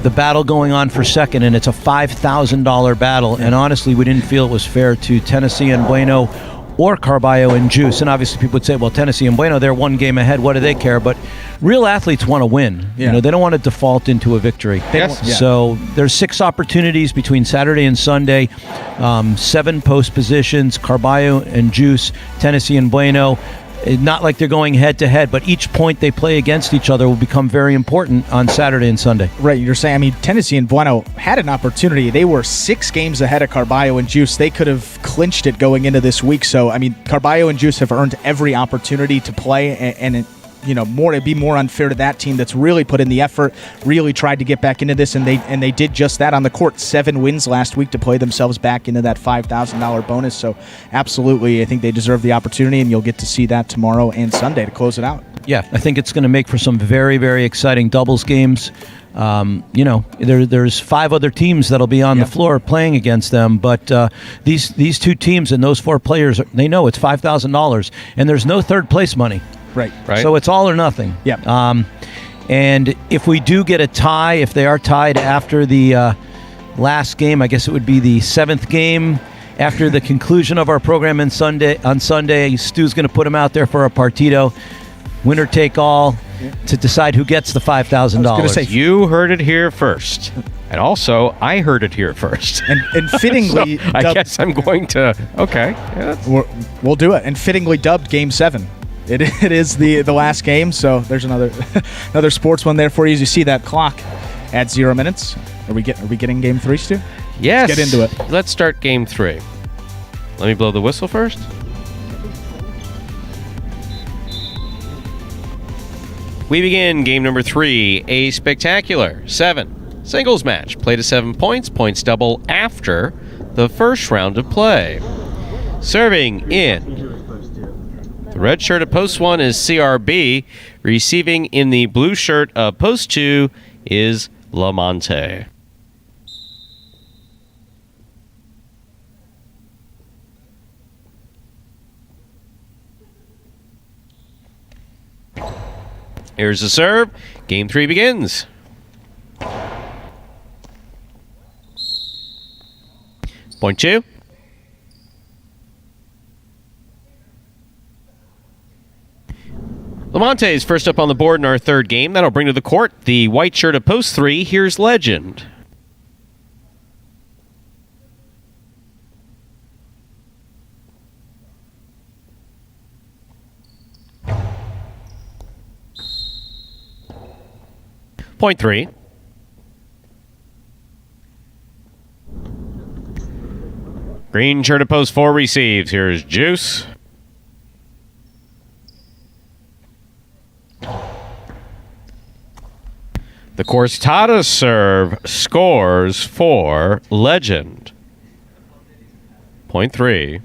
the battle going on for second, and it's a $5,000 battle, and honestly we didn't feel it was fair to Tennessee and Bueno or Carballo and Juice. And obviously people would say, well, Tennessee and Bueno, they're 1 game ahead, what do they care? But real athletes want to win. They don't want to default into a victory. So there's 6 opportunities between Saturday and Sunday, 7 post positions, Carballo and Juice, Tennessee and Bueno. Not like they're going head-to-head, but each point they play against each other will become very important on Saturday and Sunday. Right, you're saying, Tennessee and Bueno had an opportunity. They were 6 games ahead of Carballo and Juice. They could have clinched it going into this week. So, Carballo and Juice have earned every opportunity to play, and it'd be more unfair to that team that's really put in the effort, really tried to get back into this, and they did just that on the court. 7 wins last week to play themselves back into that $5,000 bonus. So absolutely, I think they deserve the opportunity, and you'll get to see that tomorrow and Sunday to close it out. Yeah, I think it's going to make for some very, very exciting doubles games. There's 5 other teams that'll be on the floor playing against them, but these 2 teams and those 4 players, they know it's $5,000, and there's no third place money. Right. So it's all or nothing. Yeah. And if we do get a tie, if they are tied after the last game, I guess it would be the 7th game. After the conclusion of our program on Sunday, Stu's going to put them out there for a partido, winner take all, to decide who gets the $5,000. You heard it here first. And also, I heard it here first. And fittingly, so I guess I'm going to. Okay, yeah, we'll do it. And fittingly dubbed Game 7. It is the last game. So there's another sports one there for you. As you see that clock at 0 minutes. Are we getting Game 3, Stu? Yes. Let's get into it. Let's start Game 3. Let me blow the whistle first. We begin game number 3, a spectacular 7 singles match. Play to 7 points. Points double after the first round of play. Serving in the red shirt of post 1 is CRB. Receiving in the blue shirt of post 2 is Lamonte. Here's the serve. Game 3 begins. Point 2. Lamonte is first up on the board in our third game. That'll bring to the court the white shirt of post 3. Here's Legend. Point 3. Green shirt of post 4 receives. Here's Juice. The Cortada serve scores for Legend. Point 3.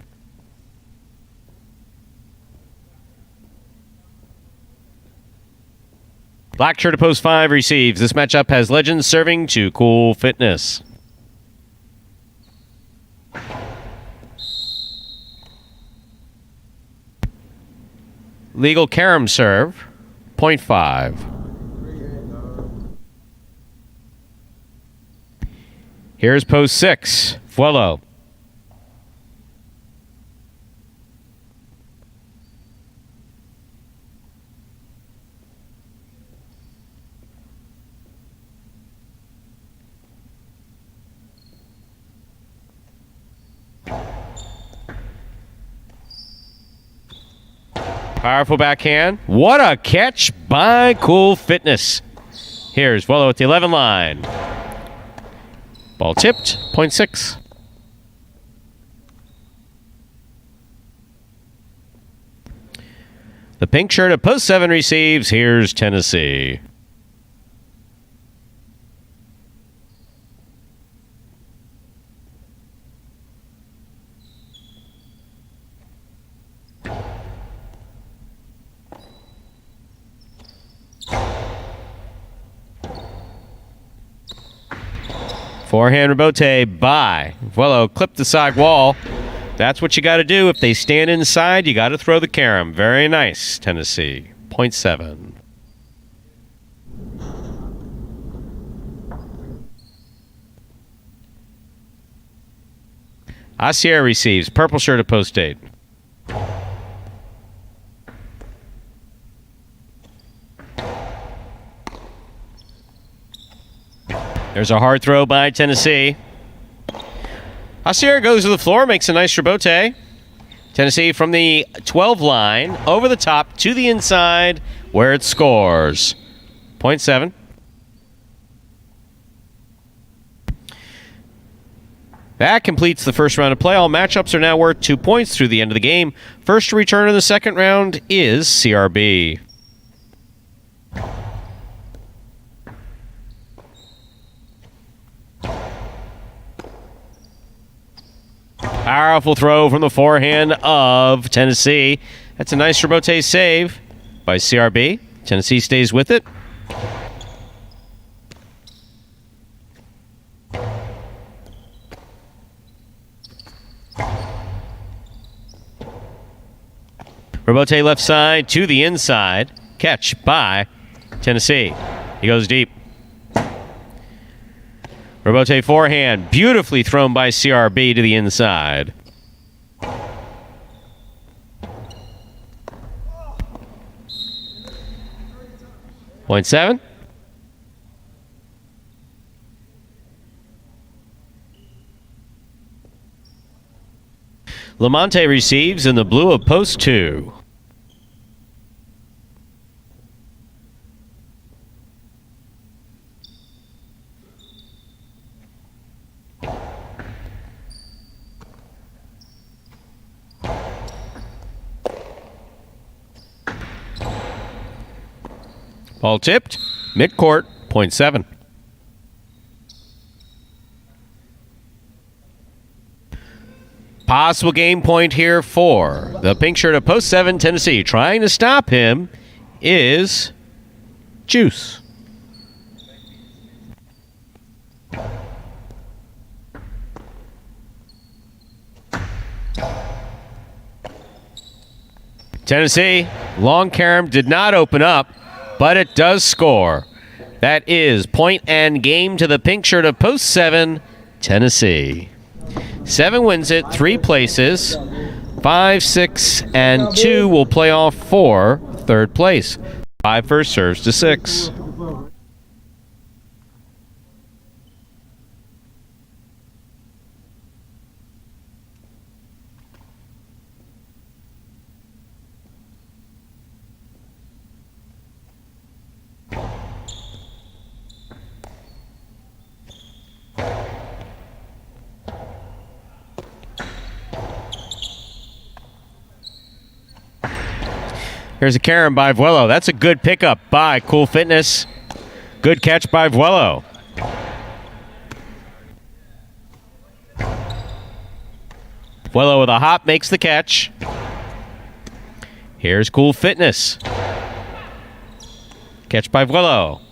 Black shirt of post 5 receives. This matchup has Legend serving to Cool Fitness. Legal Carom serve. Point 5. Here's post 6. Fuelo. Powerful backhand. What a catch by Cool Fitness. Here's Fuelo at the 11 line. Ball tipped. Point 6. The pink shirt at post 7 receives. Here's Tennessee. Forehand rebote by Fuelo. Clip the side wall. That's what you got to do. If they stand inside, you got to throw the carom. Very nice, Tennessee. Point 7. Asier receives. Purple shirt at post 8. There's a hard throw by Tennessee. Asier goes to the floor, makes a nice rebote. Tennessee from the 12 line, over the top, to the inside, where it scores. Point 7. That completes the first round of play. All matchups are now worth 2 points through the end of the game. First to return in the second round is CRB. Powerful throw from the forehand of Tennessee. That's a nice rebote save. by CRB. Tennessee stays with it. Robote left side to the inside. Catch by Tennessee. He goes deep. Robote forehand. Beautifully thrown by CRB to the inside. Point 7. Lamonte receives in the blue of post 2. Ball tipped, midcourt, point 7. Possible game point here for the pink shirt of post 7, Tennessee. Trying to stop him is Juice. Tennessee, long carom did not open up, but it does score. That is point and game to the pink shirt of post 7, Tennessee. 7 wins it, 3 places. 5, 6, and 2 will play off for third place. 5 first serves to 6. Here's a carom by Vuelo. That's a good pickup by Cool Fitness. Good catch by Vuelo. Vuelo with a hop makes the catch. Here's Cool Fitness. Catch by Vuelo.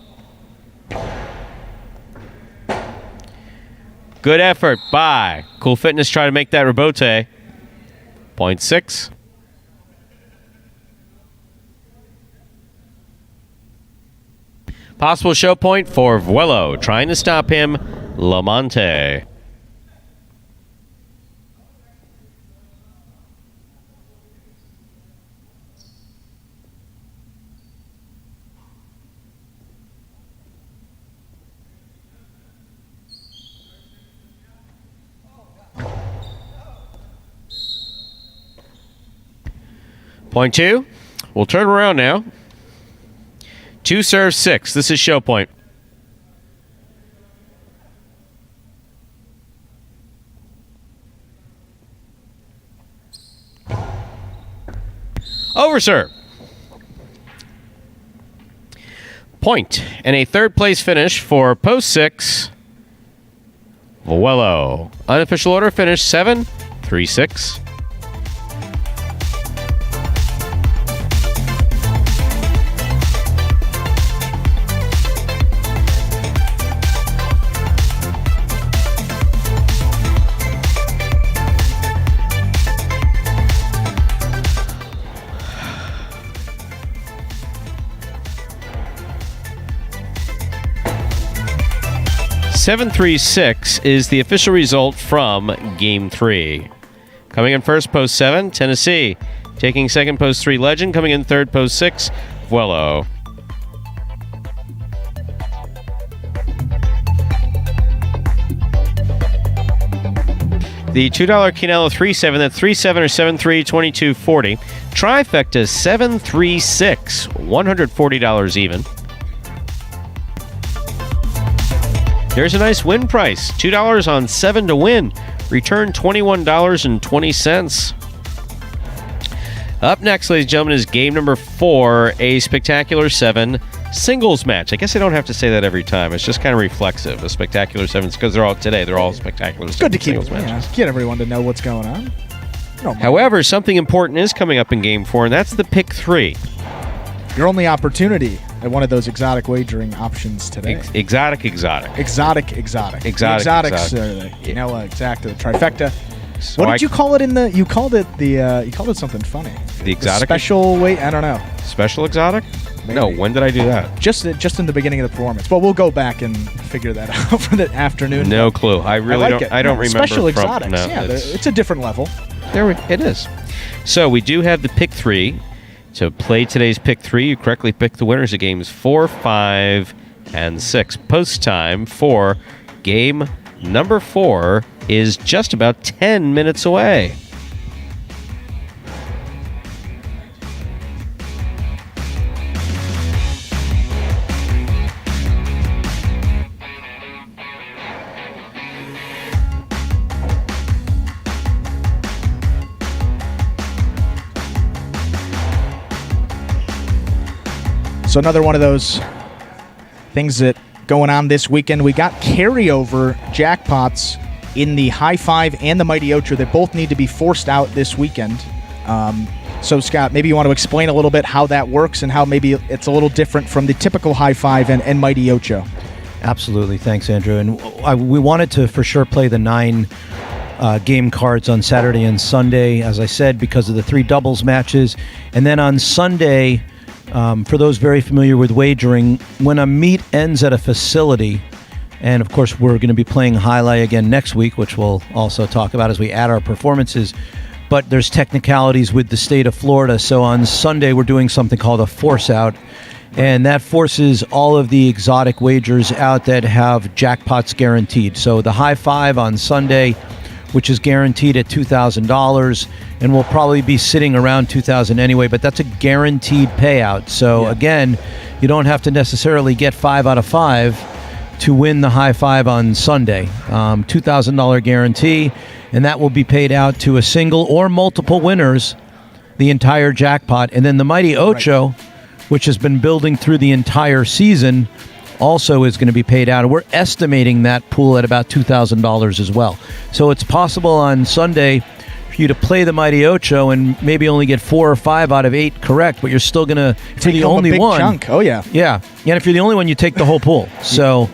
Good effort by Cool Fitness. Try to make that rebote. Point 6. Possible show point for Vuelo. Trying to stop him, Lamonte. Point 2. We'll turn around now. 2 serves 6. This is show point. Over serve. Point. And a third place finish for post 6. Vuelo. Unofficial order finish 7, 3, 6. Seven, 3, 6 is the official result from Game 3. Coming in first, post 7, Tennessee. Taking second, post 3, Legend. Coming in third, post 6, Vuelo. The $2 Quinello 3-7, that 3-7 or 7-3, $22.40. Trifecta 7-3-6, $140 even. There's a nice win price. $2 on 7 to win. Return $21.20. Up next, ladies and gentlemen, is game number 4, a Spectacular 7 singles match. I guess I don't have to say that every time. It's just kind of reflexive. A Spectacular 7, because they're all Spectacular 7 good to keep singles matches. Get everyone to know what's going on. However, something important is coming up in game 4, and that's the pick 3. your only opportunity at one of those exotic wagering options today. Exotic. Exotics are the, exactly, the trifecta. So what did you call it you called it something funny. The exotic? Special weight, I don't know. Special exotic? Maybe. No, when did I do that? Just in the beginning of the performance. Well, we'll go back and figure that out for the afternoon. No clue. I really don't. I don't remember. Special exotics. No, yeah, it's a different level. It is. So we do have the pick 3. To play today's pick 3, you correctly pick the winners of games 4, 5, and 6. Post time for game number 4 is just about 10 minutes away. So another one of those things that going on this weekend. We got carryover jackpots in the High Five and the Mighty Ocho that both need to be forced out this weekend. So, Scott, maybe you want to explain a little bit how that works and how maybe it's a little different from the typical High Five and Mighty Ocho. Absolutely. Thanks, Andrew. And we wanted to for sure play the 9 game cards on Saturday and Sunday, as I said, because of the 3 doubles matches. And then on Sunday, for those very familiar with wagering, when a meet ends at a facility, and of course we're going to be playing Jai-Alai again next week, which we'll also talk about as we add our performances, but there's technicalities with the state of Florida. So on Sunday we're doing something called a force out, and that forces all of the exotic wagers out that have jackpots guaranteed. So the High Five on Sunday, which is guaranteed at $2,000, and will probably be sitting around $2,000 anyway, but that's a guaranteed payout. So again, you don't have to necessarily get 5 out of 5 to win the High Five on Sunday. $2,000 guarantee, and that will be paid out to a single or multiple winners, the entire jackpot. And then the Mighty Ocho, which has been building through the entire season, also is going to be paid out. And we're estimating that pool at about $2,000 as well. So it's possible on Sunday for you to play the Mighty Ocho and maybe only get 4 or 5 out of 8 correct, but you're still going to, if you're the only big one. Chunk. Oh, yeah. Yeah. And if you're the only one, you take the whole pool. So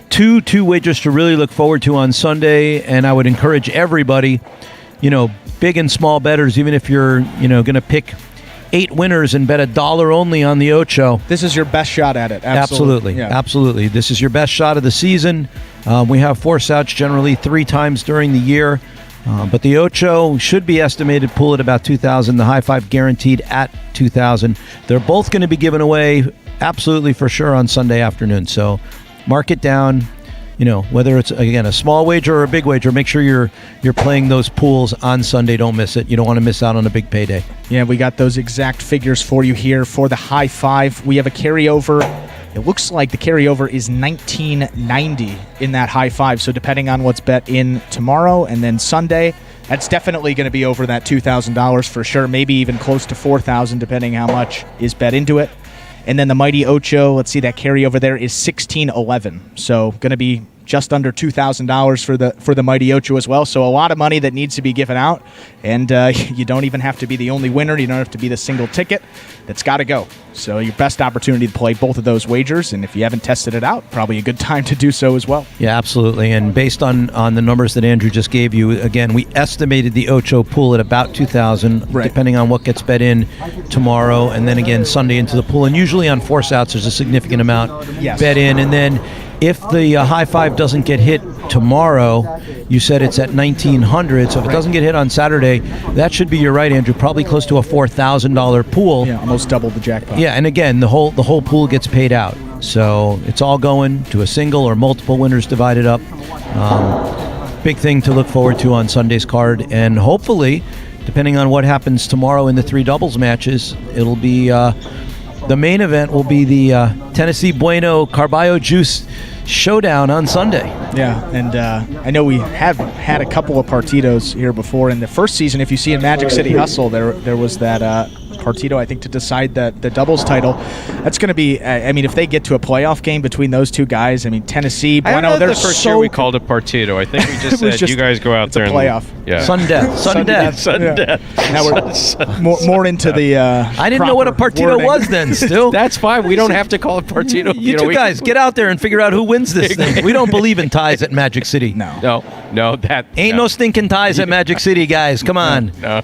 two wagers to really look forward to on Sunday. And I would encourage everybody, big and small bettors, even if you're, going to pick 8 winners and bet $1 only on the Ocho. This is your best shot at it. Absolutely. Absolutely. This is your best shot of the season. We have force outs generally 3 times during the year. But the Ocho should be estimated pool at about $2,000. The High Five guaranteed at $2,000. They're both going to be given away absolutely for sure on Sunday afternoon. So mark it down. Whether it's, again, a small wager or a big wager, make sure you're playing those pools on Sunday. Don't miss it. You don't want to miss out on a big payday. Yeah, we got those exact figures for you here for the High Five. We have a carryover. It looks like the carryover is $19.90 in that High Five. So depending on what's bet in tomorrow and then Sunday, that's definitely going to be over that $2,000 for sure. Maybe even close to $4,000 depending how much is bet into it. And then the Mighty Ocho, let's see, that carryover there is $16.11. So going to be just under $2,000 for the Mighty Ocho as well. So a lot of money that needs to be given out. And you don't even have to be the only winner. You don't have to be the single ticket. That's got to go. So your best opportunity to play both of those wagers. And if you haven't tested it out, probably a good time to do so as well. Yeah, absolutely. And based on the numbers that Andrew just gave you, again, we estimated the Ocho pool at about $2,000, depending on what gets bet in tomorrow. And then again, Sunday into the pool. And usually on force outs, there's a significant amount bet in. And then if the High Five doesn't get hit tomorrow, you said it's at $1,900. So if it doesn't get hit on Saturday, that should be, you're right, Andrew, probably close to a $4,000 pool. Yeah, almost double the jackpot. Yeah, and again, the whole pool gets paid out. So it's all going to a single or multiple winners divided up. Big thing to look forward to on Sunday's card. And hopefully, depending on what happens tomorrow in the 3 doubles matches, it'll be... the main event will be the Tennessee Bueno Carballo Juice Showdown on Sunday. Yeah, and I know we have had a couple of partidos here before. In the first season, if you see in Magic City Hustle, there was that Partido, I think, to decide the doubles title. That's going to be, I mean, if they get to a playoff game between those two guys, I mean, Tennessee, I don't Bueno, know they're the first so... year we called it Partido. I think we just said, you guys go out it's there a playoff. Sudden death. Sudden death. Now we're more into the I didn't know what a Partido wording. was then, still. That's fine. We don't have to call it Partido. You two guys, get out there and figure out who wins this thing. We don't believe in ties at Magic City. No. No, that Ain't no stinking ties at Magic City, guys. Come on. No.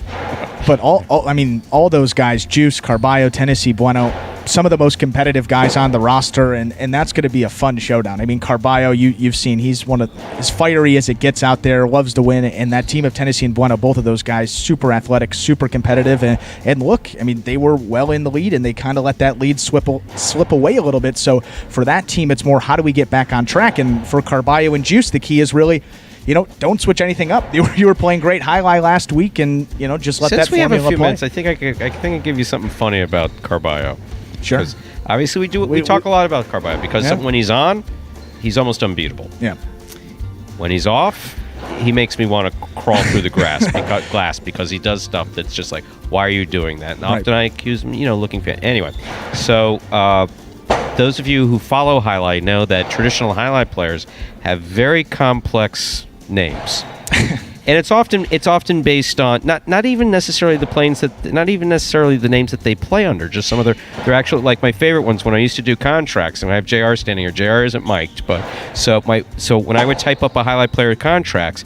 But all those guys, Juice, Carballo, Tennessee, Bueno, some of the most competitive guys on the roster, and that's going to be a fun showdown. I mean, Carballo, you've seen, he's as fiery as it gets out there, loves to win, and that team of Tennessee and Bueno, both of those guys, super athletic, super competitive, and look, I mean, they were well in the lead, and they kind of let that lead slip away a little bit. So for that team, it's more, how do we get back on track? And for Carballo and Juice, the key is really, don't switch anything up. You were playing great highlight last week, and just let Since that we have formula a few play. minutes, I think I can give you something funny about Carballo. Sure. Because obviously we talk a lot about Carballo because when he's on, he's almost unbeatable. Yeah. When he's off, he makes me want to crawl through the glass because he does stuff that's just like, why are you doing that? And often I accuse him, looking for anyway. So those of you who follow highlight know that traditional highlight players have very complex names. And it's often based on not even necessarily the names that they play under, just some of their actual, like my favorite ones when I used to do contracts, and I have JR standing here. JR isn't mic'd, but so when I would type up a highlight player contracts,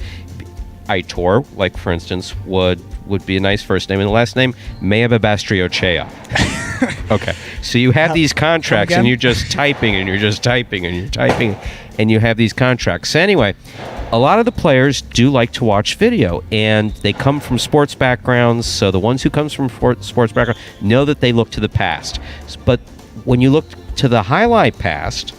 Aitor, like for instance, would be a nice first name, and the last name Meababastriochea. Okay, so you have these contracts, and you're just typing, and you're typing, and you have these contracts. So anyway, a lot of the players do like to watch video, and they come from sports backgrounds, so the ones who comes from sports background know that they look to the past. But when you look to the highlight past,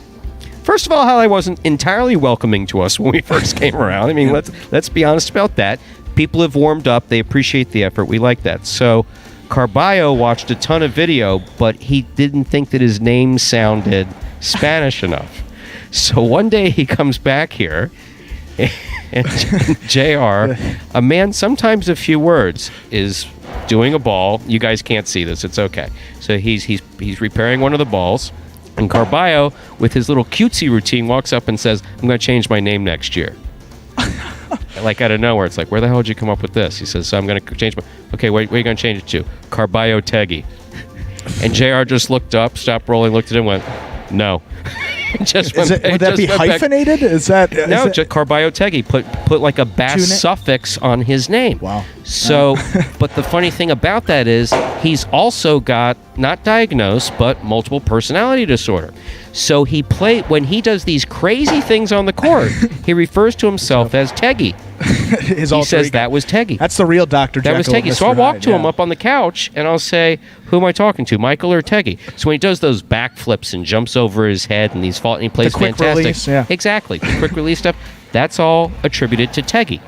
first of all, highlight wasn't entirely welcoming to us when we first came around. I mean, let's be honest about that. People have warmed up. They appreciate the effort. We like that. So Carballo watched a ton of video, but he didn't think that his name sounded Spanish enough. So one day he comes back here, and JR, a man sometimes a few words, is doing a ball. You guys can't see this. It's okay. So he's repairing one of the balls, and Carballo, with his little cutesy routine, walks up and says, "I'm going to change my name next year." Like out of nowhere, it's like, where the hell did you come up with this? He says, so I'm going to change my... Okay, what are you going to change it to? Carballo Teggy. And JR just looked up, stopped rolling, looked at him, went, no. Would that be hyphenated? Just Carballo Teggy. Put like a Bass suffix on his name. Wow. So, but the funny thing about that is he's also got, not diagnosed, but multiple personality disorder. So when he does these crazy things on the court, he refers to himself as Teggy. He says that was Teggy. That's the real Dr. Jekyll. That was Teggy. So I'll walk to him up on the couch and I'll say, who am I talking to, Michael or Teggy? So when he does those backflips and jumps over his head and he plays the quick fantastic. Release, yeah. Exactly. The quick release stuff. That's all attributed to Teggy.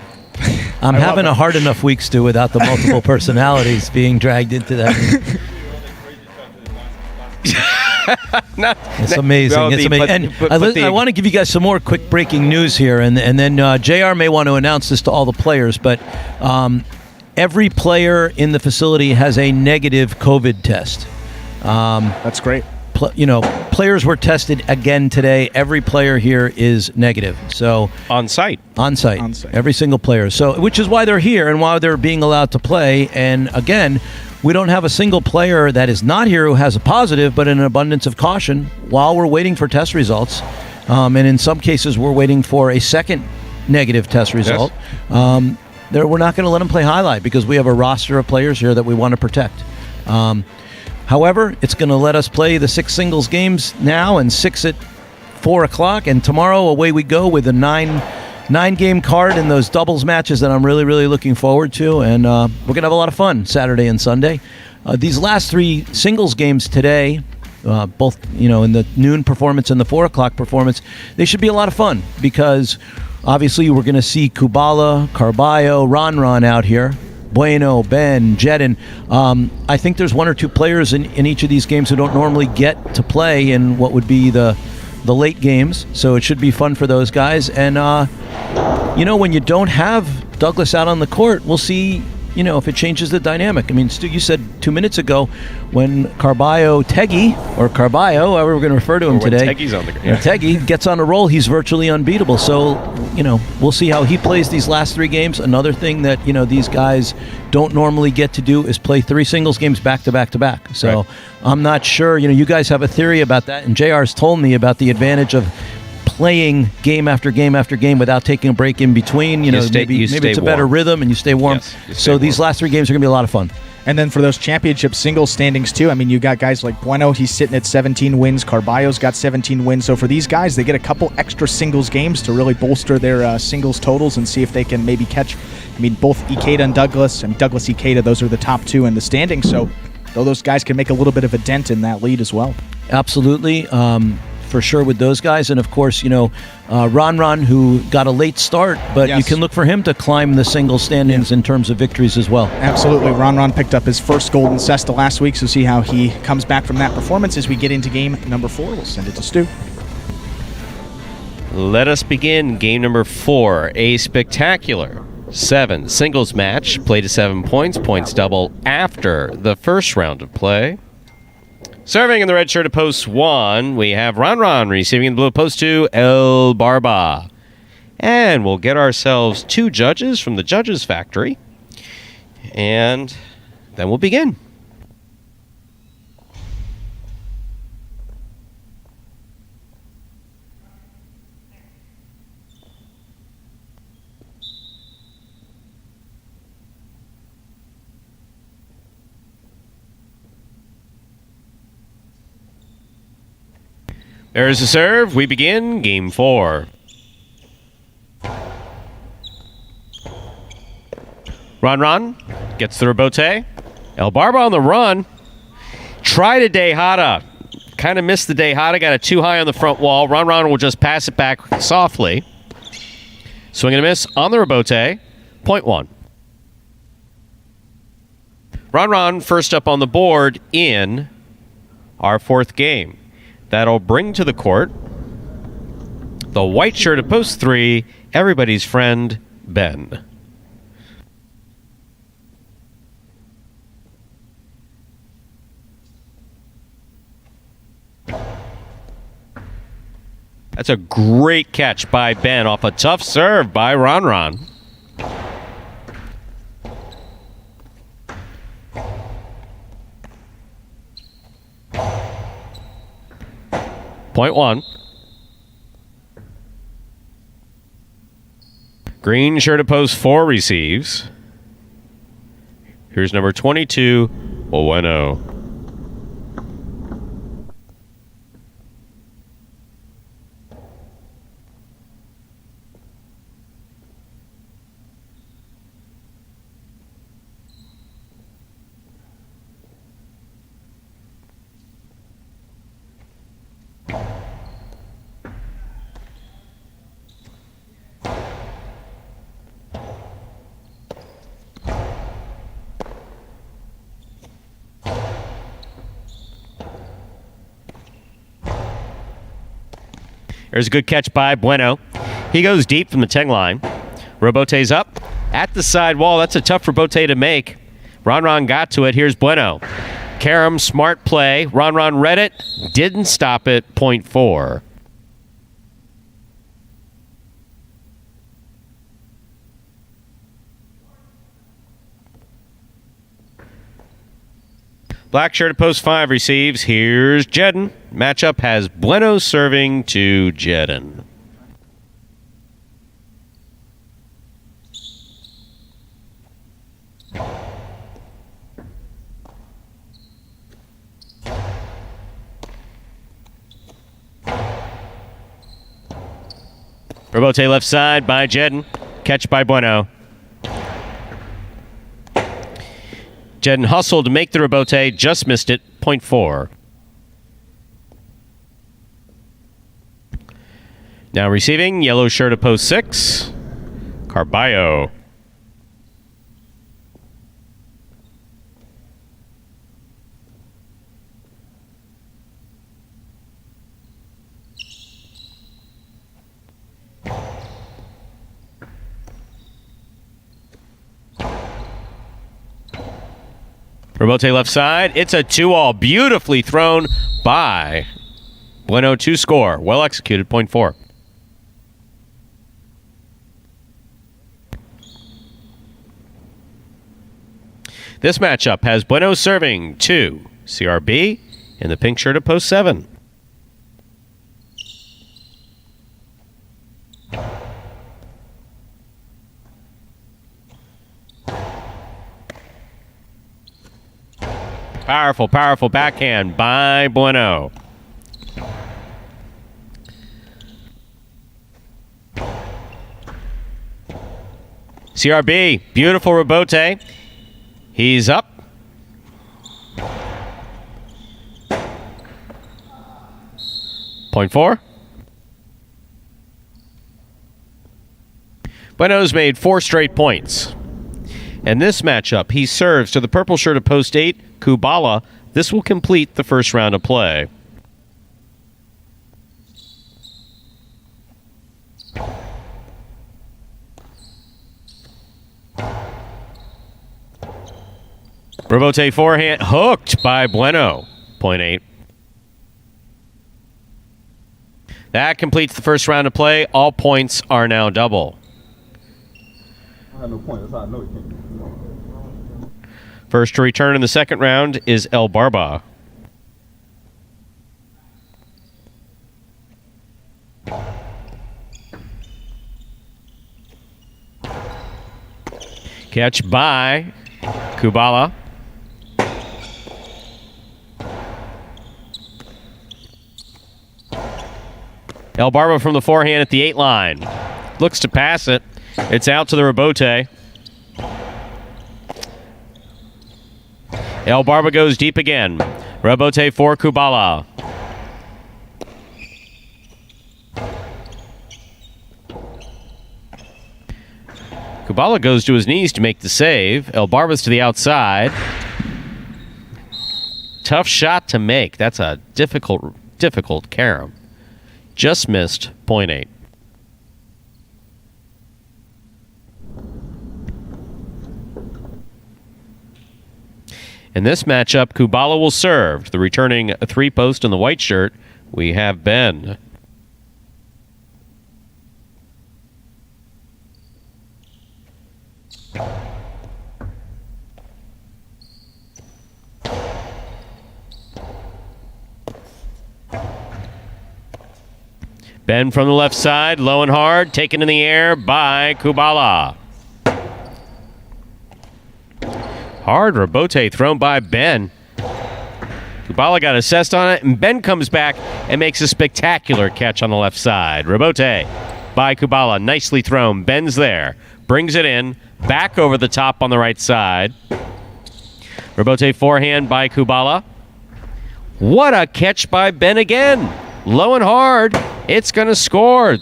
I'm having a hard enough week, Stu, without the multiple personalities being dragged into that. It's amazing. It's amazing. I want to give you guys some more quick breaking news here, and then JR may want to announce this to all the players, but every player in the facility has a negative COVID test. That's great. Players were tested again today. Every player here is negative. So On site. Every single player. So, which is why they're here and why they're being allowed to play. And again, we don't have a single player that is not here who has a positive, but in an abundance of caution, while we're waiting for test results, and in some cases we're waiting for a second negative test result, we're not going to let them play highlight because we have a roster of players here that we want to protect. However, it's going to let us play the 6 singles games now and 6 at 4 o'clock, and tomorrow away we go with a 9-game card and those doubles matches that I'm really, really looking forward to, and we're going to have a lot of fun Saturday and Sunday. These last 3 singles games today, both in the noon performance and the 4 o'clock performance, they should be a lot of fun because obviously we're going to see Kubala, Carballo, Ron out here. Bueno, Ben, Jedin. I think there's 1 or 2 players in each of these games who don't normally get to play in what would be the late games, so it should be fun for those guys. And when you don't have Douglas out on the court, we'll see if it changes the dynamic. I mean, Stu, you said 2 minutes ago when Tegi, however we're going to refer to him today. Tegi's on the ground. Tegi gets on a roll, he's virtually unbeatable. So, we'll see how he plays these last 3 games. Another thing that, these guys don't normally get to do is play 3 singles games back to back to back. So right. I'm not sure, you guys have a theory about that, and JR's told me about the advantage of playing game after game after game without taking a break in between. Maybe it's a better rhythm and you stay warm. Yes, these last 3 games are going to be a lot of fun. And then for those championship singles standings too, I mean, you got guys like Bueno, he's sitting at 17 wins. Carballo's got 17 wins. So for these guys, they get a couple extra singles games to really bolster their singles totals and see if they can maybe catch, both Ikeda and Douglas, and Douglas Ikeda, those are the top 2 in the standings. So those guys can make a little bit of a dent in that lead as well. Absolutely. For sure with those guys. And of course, Ron, who got a late start, but yes, you can look for him to climb the single standings in terms of victories as well. Absolutely. Ron picked up his first golden cesta last week, so see how he comes back from that performance as we get into game number 4. We'll send it to Stu. Let us begin game number 4, a spectacular 7 singles match, played to 7 points double after the first round of play. Serving in the red shirt at post 1, we have Ron receiving in the blue post 2, El Barba. And we'll get ourselves 2 judges from the Judges Factory. And then we'll begin. There's the serve. We begin game 4. Ron gets the rebote. El Barba on the run. Tried a Dejada. Kind of missed the Dejada. Got it too high on the front wall. Ron will just pass it back softly. Swing and a miss on the rebote. Point 1. Ron first up on the board in our 4th game. That'll bring to the court the white shirt at post 3, everybody's friend, Ben. That's a great catch by Ben off a tough serve by Ron. Point 1. Green shirt at post 4 receives. Here's number 22, Bueno. There's a good catch by Bueno. He goes deep from the 10 line. Robote's up at the side wall. That's a tough Robote to make. Ron got to it. Here's Bueno. Karam, smart play. Ron read it. Didn't stop it. Point 4. Black shirt at post 5 receives. Here's Jedden. Matchup has Bueno serving to Jedden. Robote left side by Jedden. Catch by Bueno. Jedden hustled to make the rebote, just missed it. Point 4. Now receiving, yellow shirt at post 6, Carballo. Robote left side. It's a 2-all. Beautifully thrown by Bueno. 2 score. Well executed. Point 4. This matchup has Bueno serving to CRB in the pink shirt at post 7. Powerful, powerful backhand by Bueno. CRB, beautiful rebote. He's up. Point 4. Bueno's made 4 straight points. In this matchup, he serves to the purple shirt of post 8, Kubala. This will complete the first round of play. Robote forehand hooked by Bueno. Point 8. That completes the first round of play. All points are now double. I have no point. That's how I know he can't. First to return in the second round is El Barba. Catch by Kubala. El Barba from the forehand at the 8 line. Looks to pass it. It's out to the rebote. El Barba goes deep again. Rebote for Kubala. Kubala goes to his knees to make the save. El Barba's to the outside. Tough shot to make. That's a difficult carom. Just missed. Point 8. In this matchup, Kubala will serve. The returning 3-post in the white shirt, we have Ben. Ben from the left side, low and hard, taken in the air by Kubala. Hard rebote thrown by Ben. Kubala got assessed on it, and Ben comes back and makes a spectacular catch on the left side. Rebote by Kubala, nicely thrown. Ben's there, brings it in, back over the top on the right side. Rebote forehand by Kubala. What a catch by Ben again. Low and hard. It's going to score.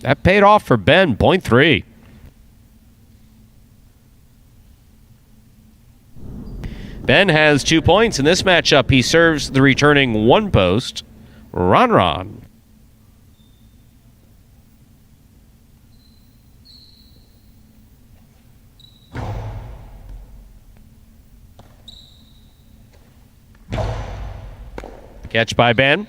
That paid off for Ben. Point 3. Ben has 2 points in this matchup. He serves the returning 1-post, Ron. Catch by Ben.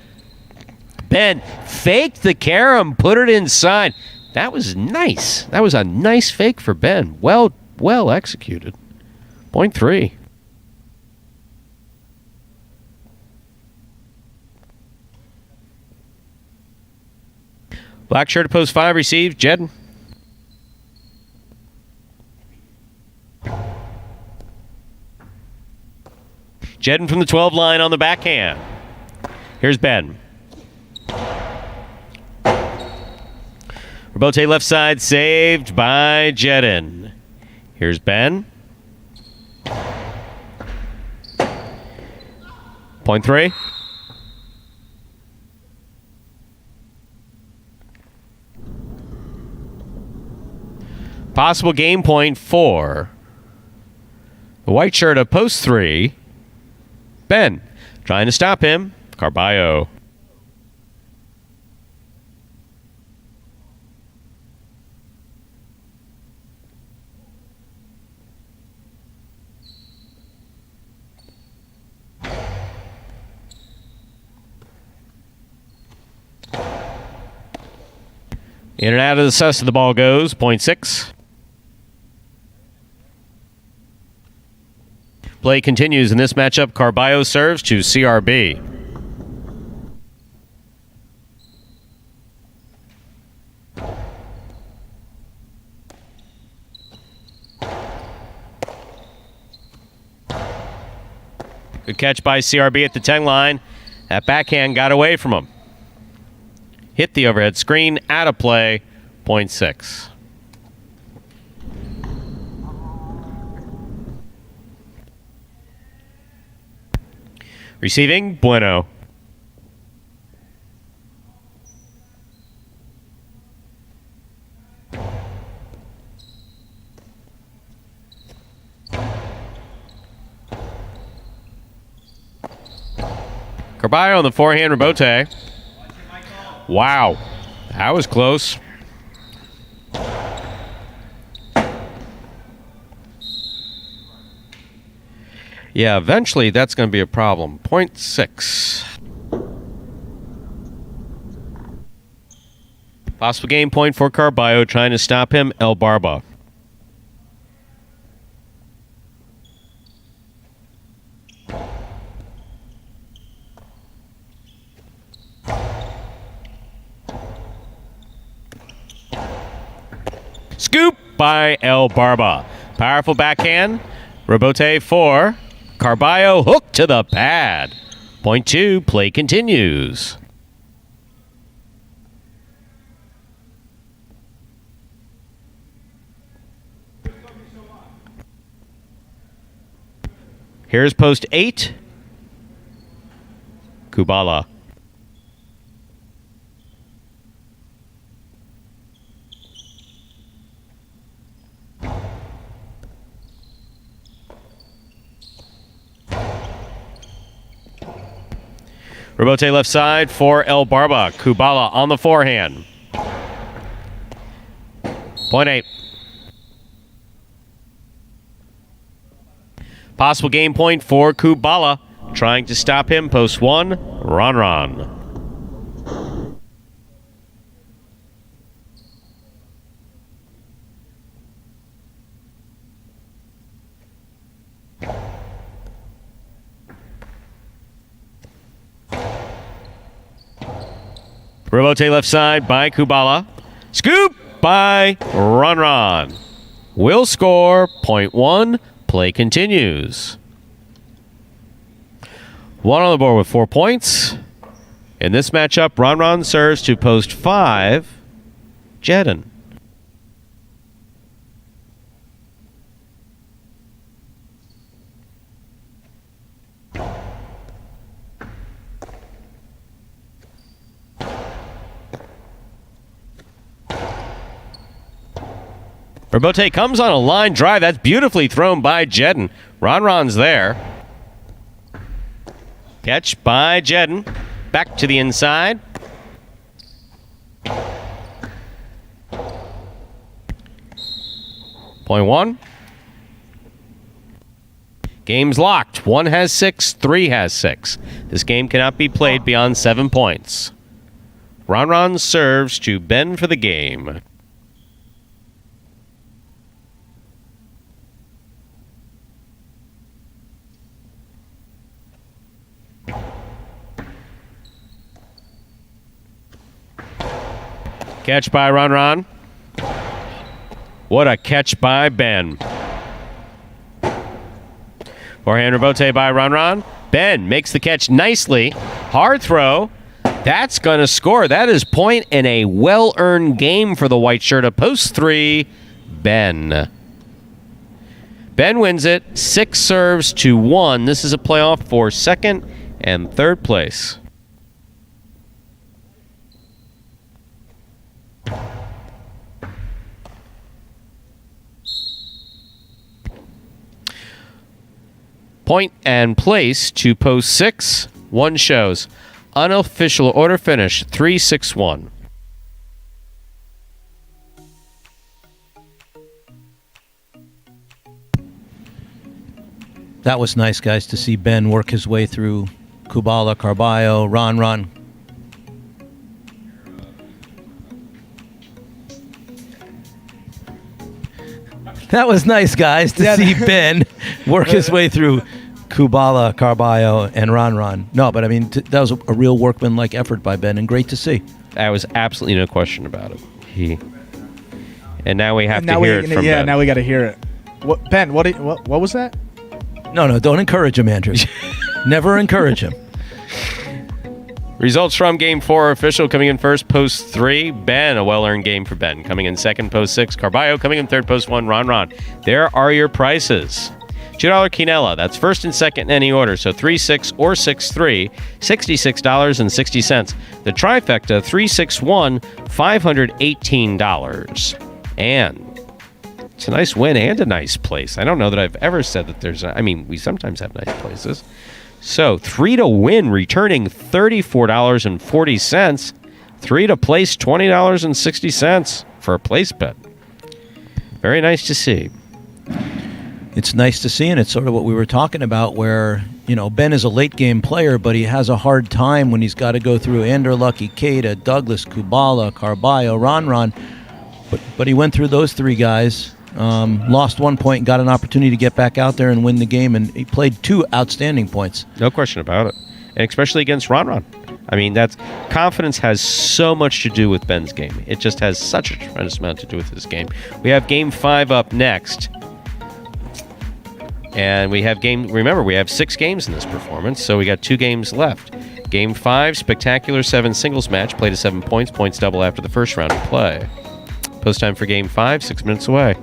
Ben faked the carom, put it inside. That was nice. That was a nice fake for Ben. Well executed. Point 3. Black shirt to post 5 receives. Jedden. Jedden from the 12 line on the backhand. Here's Ben. Rebote left side, saved by Jedden. Here's Ben. Point 3. Possible game point for the white shirt of post 3. Ben trying to stop him. Carballo. In and out of the cess the ball goes. Point 6. Play continues in this matchup. Carballo serves to CRB. Good catch by CRB at the 10 line. That backhand got away from him. Hit the overhead screen, out of play, point 6. Receiving, Bueno. Carballo on the forehand, Rebote. Wow, that was close. Yeah, eventually that's going to be a problem. Point 6. Possible game point for Carballo, trying to stop him, El Barba. Scoop by El Barba. Powerful backhand. Rebote for Carballo. Hook to the pad. Point 2. Play continues. Here's post 8. Kubala. Rebote left side for El Barba. Kubala on the forehand. Point 8. Possible game point for Kubala. Trying to stop him. Post 1. Ron. Rebote left side by Kubala. Scoop by Ron. Will score. Point 1. Play continues. 1 on the board with 4 points. In this matchup, Ron serves to post 5. Jedin. Rebote comes on a line drive. That's beautifully thrown by Jedin. Ron's there. Catch by Jedin. Back to the inside. Point 1. Game's locked. 1 has 6, 3 has 6. This game cannot be played beyond 7 points. Ron serves to Ben for the game. Catch by Ron. What a catch by Ben. Forehand Rebote by Ron. Ben makes the catch nicely. Hard throw. That's going to score. That is point in a well-earned game for the white shirt. A post 3, Ben. Ben wins it. 6 serves to 1. This is a playoff for 2nd and 3rd place. Point and place to post 6. 1 shows. Unofficial order finish 3-6-1. That was nice, guys, to see Ben work his way through Kubala, Carballo, Ron. That was nice, guys, to see Ben work his way through Kubala, Carballo, and Ron. No, but I mean, that was a real workmanlike effort by Ben, and great to see. That was absolutely no question about it. And now we have to hear it from Ben. Yeah, now we got to hear it. Ben, what was that? No, don't encourage him, Andrew. Never encourage him. Results from Game 4 official coming in first, post 3. Ben, a well-earned game for Ben. Coming in second, post 6. Carballo coming in third, post 1. Ron. There are your prices. $2 quinella, that's first and second in any order, so 3-6 or 6-3, $66.60. The trifecta, 3-6-1, $518. And it's a nice win and a nice place. I don't know that I've ever said that we sometimes have nice places. So 3 to win, returning $34.40. 3 to place, $20.60 for a place bet. Very nice to see. It's nice to see, and it's sort of what we were talking about where, Ben is a late-game player, but he has a hard time when he's got to go through Anderlucky, Keita, Douglas, Kubala, Carballo, Ron. But he went through those 3 guys, lost 1 point, and got an opportunity to get back out there and win the game, and he played 2 outstanding points. No question about it, and especially against Ron. I mean, confidence has so much to do with Ben's game. It just has such a tremendous amount to do with his game. We have Game 5 up next. And we have 6 games in this performance, so we got 2 games left. Game 5, spectacular 7 singles match, played to 7 points, points double after the first round of play. Post time for Game 5, 6 minutes away.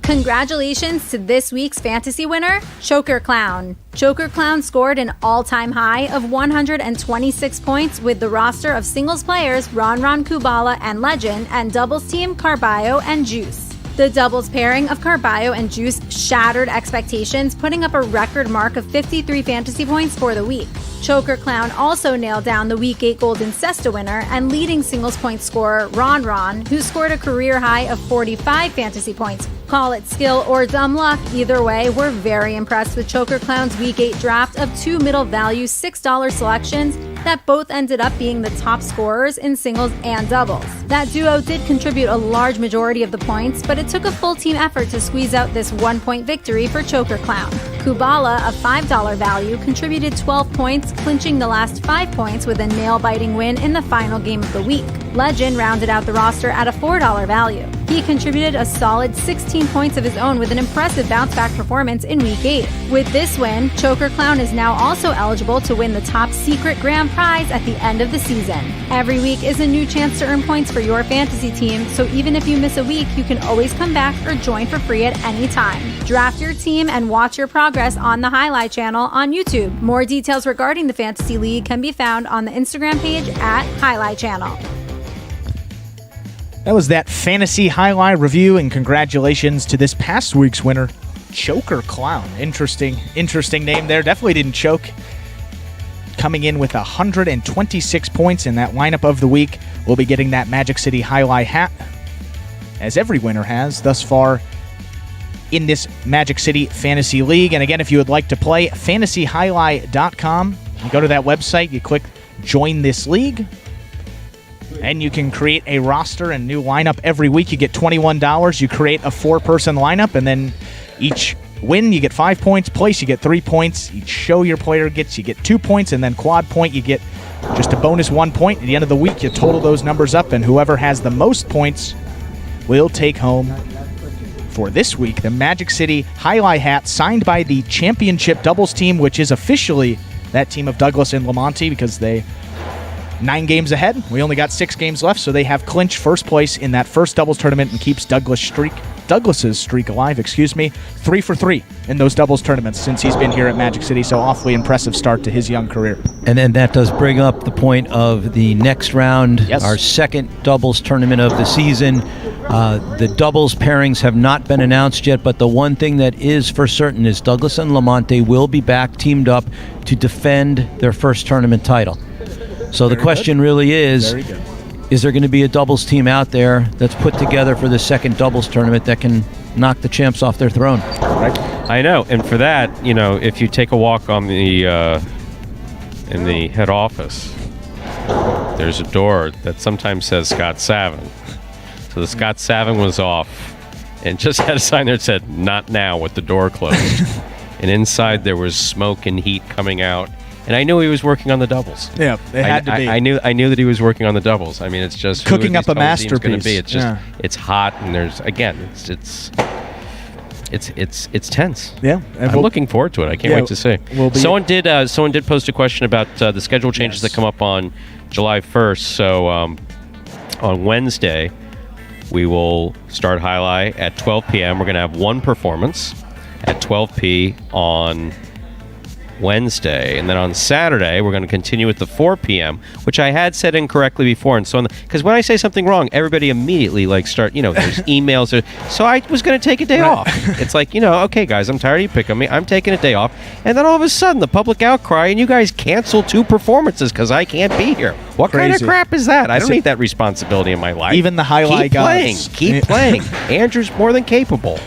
Congratulations to this week's fantasy winner, Choker Clown. Choker Clown scored an all-time high of 126 points with the roster of singles players Ron, Kubala, and Legend, and doubles team Carballo and Juice. The doubles pairing of Carballo and Juice shattered expectations, putting up a record mark of 53 fantasy points for the week. Choker Clown also nailed down the Week 8 Golden Cesta winner and leading singles point scorer Ron, who scored a career high of 45 fantasy points. Call it skill or dumb luck, either way, we're very impressed with Choker Clown's Week 8 draft of 2 middle value $6 selections that both ended up being the top scorers in singles and doubles. That duo did contribute a large majority of the points, but it took a full team effort to squeeze out this 1-point victory for Choker Clown. Kubala, a $5 value, contributed 12 points, clinching the last 5 points with a nail-biting win in the final game of the week. Legend rounded out the roster at a $4 value. He contributed a solid 16 points of his own with an impressive bounce-back performance in Week 8. With this win, Choker Clown is now also eligible to win the top secret grand prize at the end of the season. Every week is a new chance to earn points for your fantasy team, so even if you miss a week, you can always come back or join for free at any time. Draft your team and watch your progress on the Jai-Alai Channel on YouTube. More details regarding the Fantasy League can be found on the Instagram page at Jai-Alai Channel. That was that Fantasy Jai-Alai review, and congratulations to this past week's winner, Choker Clown. Interesting name there. Definitely didn't choke. Coming in with 126 points in that lineup of the week. We'll be getting that Magic City Jai-Alai hat, as every winner has thus far in this Magic City Fantasy League. And again, if you would like to play, fantasyjai-alai.com. You go to that website, you click Join This League, and you can create a roster and new lineup every week. You get $21. You create a 4-person lineup, and then each win, you get 5 points. Place, you get 3 points. Each show your player gets, you get 2 points, and then quad point, you get just a bonus 1 point. At the end of the week, you total those numbers up, and whoever has the most points will take home, for this week, the Magic City Jai-Alai hat signed by the championship doubles team, which is officially that team of Douglas and Lamonti, because they 9 games ahead. We only got 6 games left, so they have clinched first place in that first doubles tournament and keeps Douglas's streak alive, 3 for 3 in those doubles tournaments since he's been here at Magic City, so awfully impressive start to his young career. And then that does bring up the point of the next round, yes. Our second doubles tournament of the season. The doubles pairings have not been announced yet, but the one thing that is for certain is Douglas and Lamonte will be back teamed up to defend their first tournament title. So the question really is there going to be a doubles team out there that's put together for the second doubles tournament that can knock the champs off their throne? Right. I know, and for that, if you take a walk on the in the head office, there's a door that sometimes says Scott Savin. So the Scott Savin was off and just had a sign there that said, "Not now," with the door closed. And inside there was smoke and heat coming out. And I knew he was working on the doubles. Yeah, it had to be. I knew that he was working on the doubles. I mean, it's just cooking up a Going to masterpiece. be. It's just it's hot, and there's it's tense. Yeah, and I'm looking forward to it. I can't wait to see. Someone did post a question about the schedule changes that come up on July 1st. So on Wednesday, we will start Jai-Alai at 12 p.m. We're going to have one performance at 12 p. on Wednesday, and then on Saturday we're going to continue with the 4 p.m., which I had said incorrectly before, and so on. Because when I say something wrong, everybody immediately there's emails. So I was going to take a day off. It's like, okay, guys, I'm tired of you picking on me. I'm taking a day off, and then all of a sudden the public outcry, and you guys cancel 2 performances because I can't be here. What kind of crap is that? I don't need that responsibility in my life. Even the Jai-Alai guys. Keep playing. Andrew's more than capable.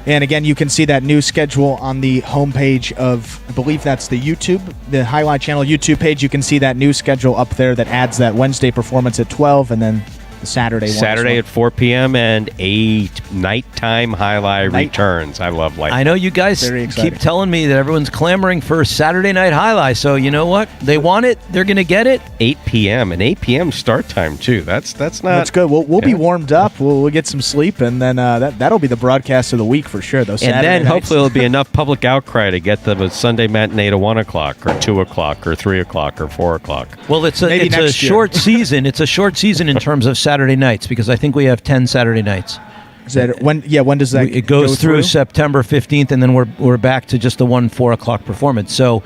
And again, you can see that new schedule on the homepage of, I believe that's the Jai-Alai Channel YouTube page. You can see that new schedule up there that adds that Wednesday performance at 12 and then the Saturday one. Saturday at 4 p.m. and 8 nighttime Jai-Alai returns. I love light. I know you guys keep telling me that everyone's clamoring for Saturday night Jai-Alai. So you know what? They want it. They're going to get it. 8 p.m. and 8 p.m. start time too. That's good. We'll be warmed up. We'll get some sleep, and then that'll be the broadcast of the week for sure. Those Saturday then nights. Hopefully there'll be enough public outcry to get them a Sunday matinee to 1 o'clock or 2 o'clock or 3 o'clock or 4 o'clock. Well, it's a short season. It's a short season in terms of Saturday nights because I think we have 10 Saturday nights. Is that when? Yeah, when does that? It goes through September 15th, and then we're back to just the 4 o'clock performance. So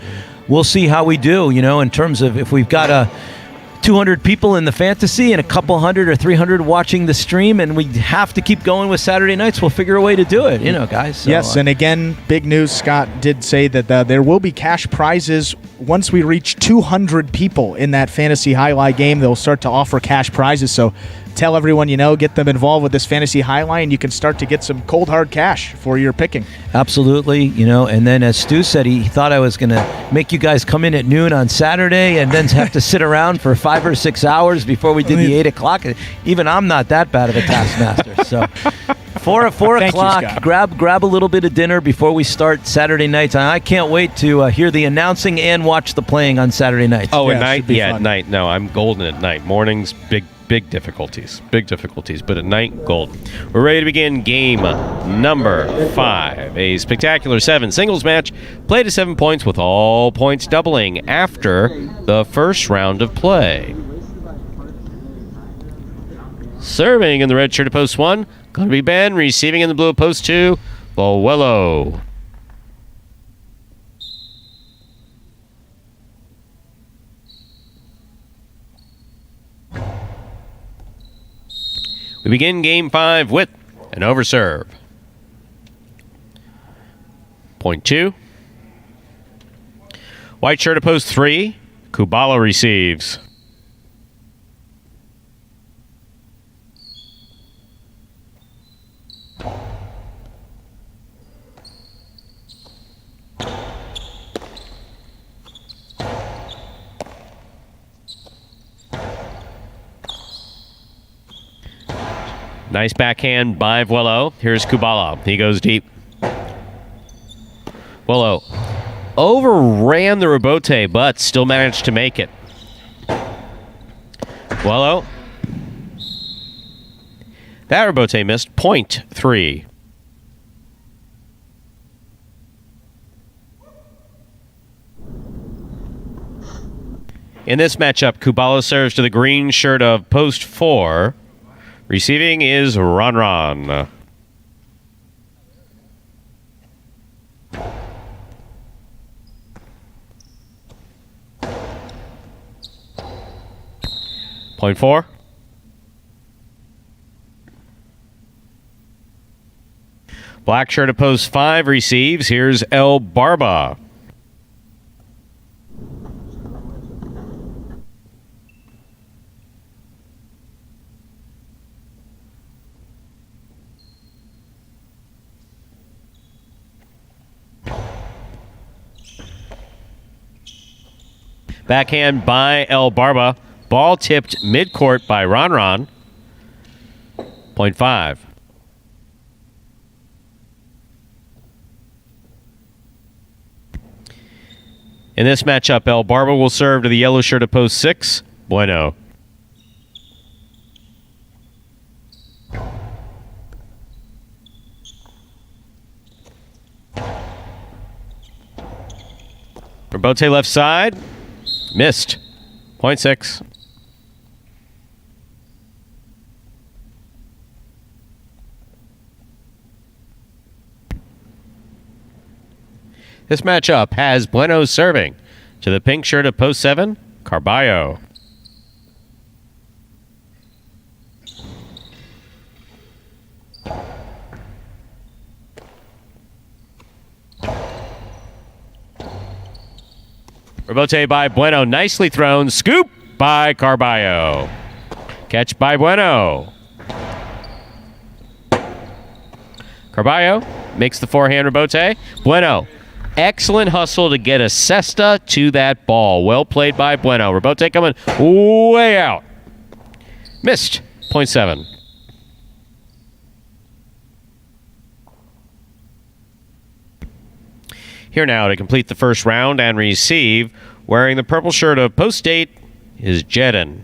we'll see how we do. In terms of if we've got 200 people in the fantasy and a couple hundred or 300 watching the stream, and we have to keep going with Saturday nights, we'll figure a way to do it, guys. So, yes, and again, big news, Scott did say that there will be cash prizes once we reach 200 people in that fantasy Jai-Alai game. They'll start to offer cash prizes, so tell everyone get them involved with this fantasy Jai-Alai, and you can start to get some cold hard cash for your picking. Absolutely, and then as Stu said, he thought I was going to make you guys come in at noon on Saturday and then have to sit around for 5 or 6 hours before we did the 8 o'clock. Even I'm not that bad of a taskmaster. So 4 o'clock, grab a little bit of dinner before we start Saturday nights. I can't wait to hear the announcing and watch the playing on Saturday nights. Oh, at night? Yeah, at night. No, I'm golden at night. Mornings, big difficulties, but at night, golden. We're ready to begin game number 5, a spectacular 7 singles match, played to 7 points with all points doubling after the first round of play. Serving in the red shirt at post 1, going to be Ben. Receiving in the blue at post 2, Boello. We begin game 5 with an overserve. Point 2. White shirt at post 3. Kubala receives. Nice backhand by Boello. Here's Kubala. He goes deep. Boello overran the rebote, but still managed to make it. Boello. That rebote missed. Point 3. In this matchup, Kubala serves to the green shirt of post 4. Receiving is Ron. Point 4. Black shirt at post 5 receives. Here's El Barba. Backhand by El Barba. Ball tipped midcourt by Ron. Point 5. In this matchup, El Barba will serve to the yellow shirt at post 6. Bueno. Rebote left side. Missed. Point 6. This matchup has Bueno serving to the pink shirt at post 7, Carballo. Rebote by Bueno, nicely thrown. Scoop by Carballo. Catch by Bueno. Carballo makes the forehand rebote. Bueno, excellent hustle to get a cesta to that ball. Well played by Bueno. Rebote coming way out. Missed. Point 7. Here now to complete the first round and receive, wearing the purple shirt of post 8, is Jedin.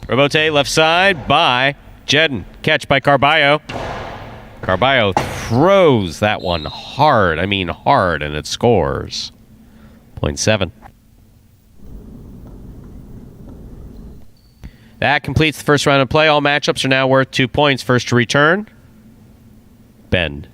Rebote left side by Jedin. Catch by Carballo. Carballo throws that one hard. I mean hard, and it scores. Point 7. That completes the first round of play. All matchups are now worth 2 points. First to return, Bend.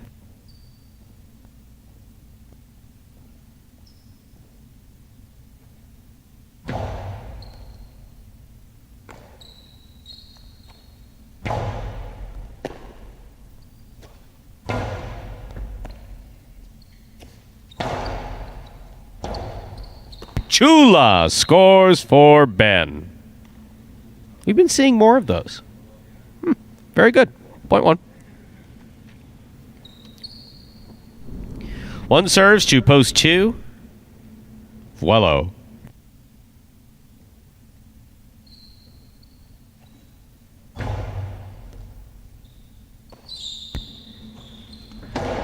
Chula scores for Ben. We've been seeing more of those. Very good. Point 1. One serves to post 2. Vuelo.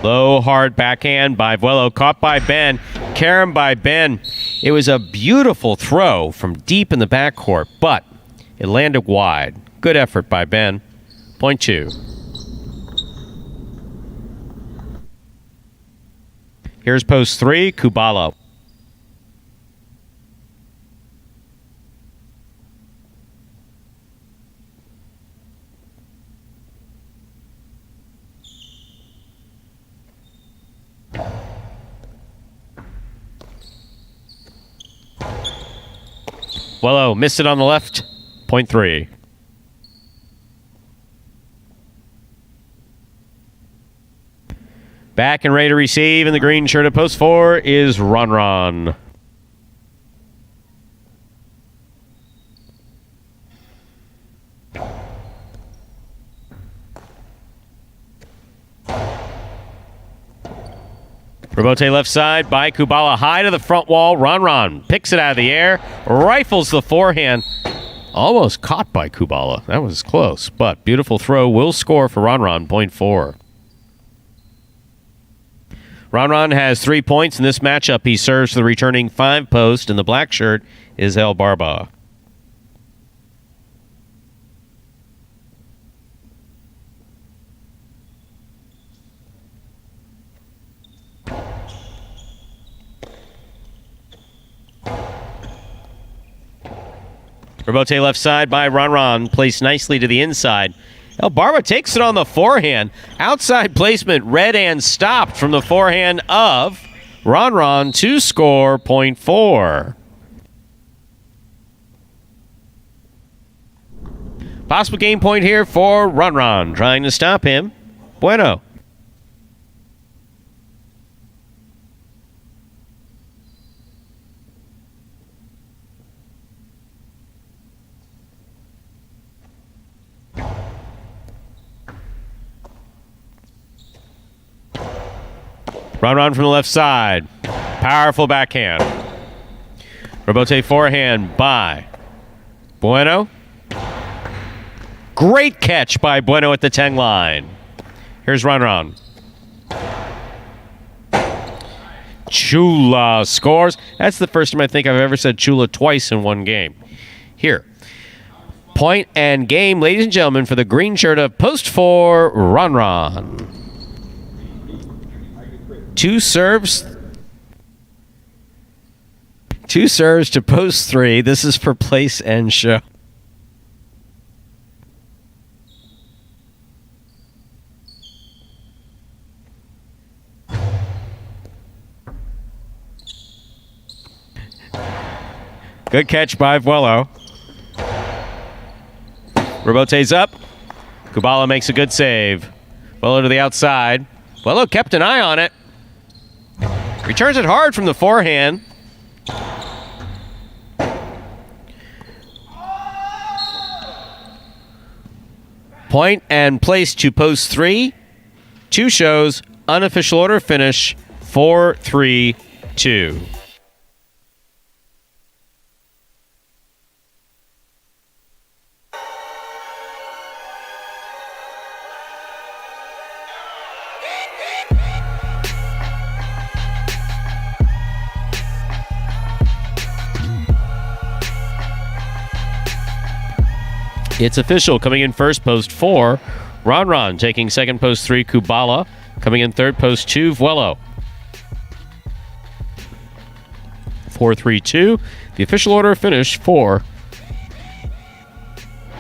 Low, hard backhand by Vuelo. Caught by Ben. Carom by Ben. It was a beautiful throw from deep in the backcourt, but it landed wide. Good effort by Ben. Point 2. Here's post 3, Kubala. Wello missed it on the left. Point 3. Back and ready to receive in the green shirt at post 4 is Ron. Rebote left side by Kubala. High to the front wall. Ron picks it out of the air. Rifles the forehand. Almost caught by Kubala. That was close, but beautiful throw. Will score for Ron. Point 4. Ron has 3 points in this matchup. He serves for the returning 5 post, and the black shirt is El Barba. Rebote left side by Ron. Placed nicely to the inside. El Barba takes it on the forehand. Outside placement, read and stopped from the forehand of Ron to score. Point 4. Possible game point here for Ron. Trying to stop him. Bueno. Run from the left side. Powerful backhand. Rebote forehand by Bueno. Great catch by Bueno at the 10 line. Here's Run. Chula scores. That's the first time I think I've ever said Chula twice in one game. Here. Point and game, ladies and gentlemen, for the green shirt of Post 4, Run. Two serves to Post 3. This is for place and show. Good catch by Vuelo. Rebote's up. Kubala makes a good save. Vuelo to the outside. Vuelo kept an eye on it. Returns it hard from the forehand. Point and place to Post 3. 2 shows. Unofficial order finish 4-3-2. It's official. Coming in first, Post 4, Ron. Taking second, Post 3, Kubala. Coming in third, Post 2, Vuelo. 4-3-2. The official order of finish for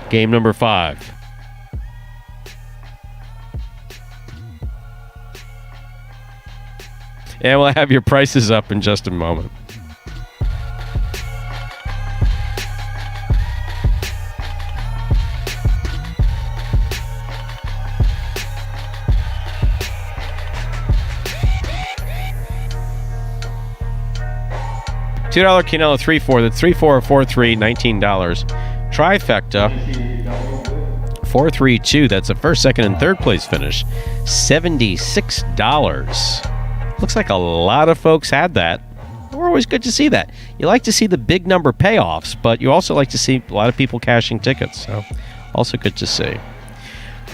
game number 5. And we'll have your prices up in just a moment. $2 Quinella 3-4. That's 3-4 4-3, $19. Trifecta 4-3-2. That's a first, second, and third place finish. $76. Looks like a lot of folks had that. We're always good to see that. You like to see the big number payoffs, but you also like to see a lot of people cashing tickets. So also good to see.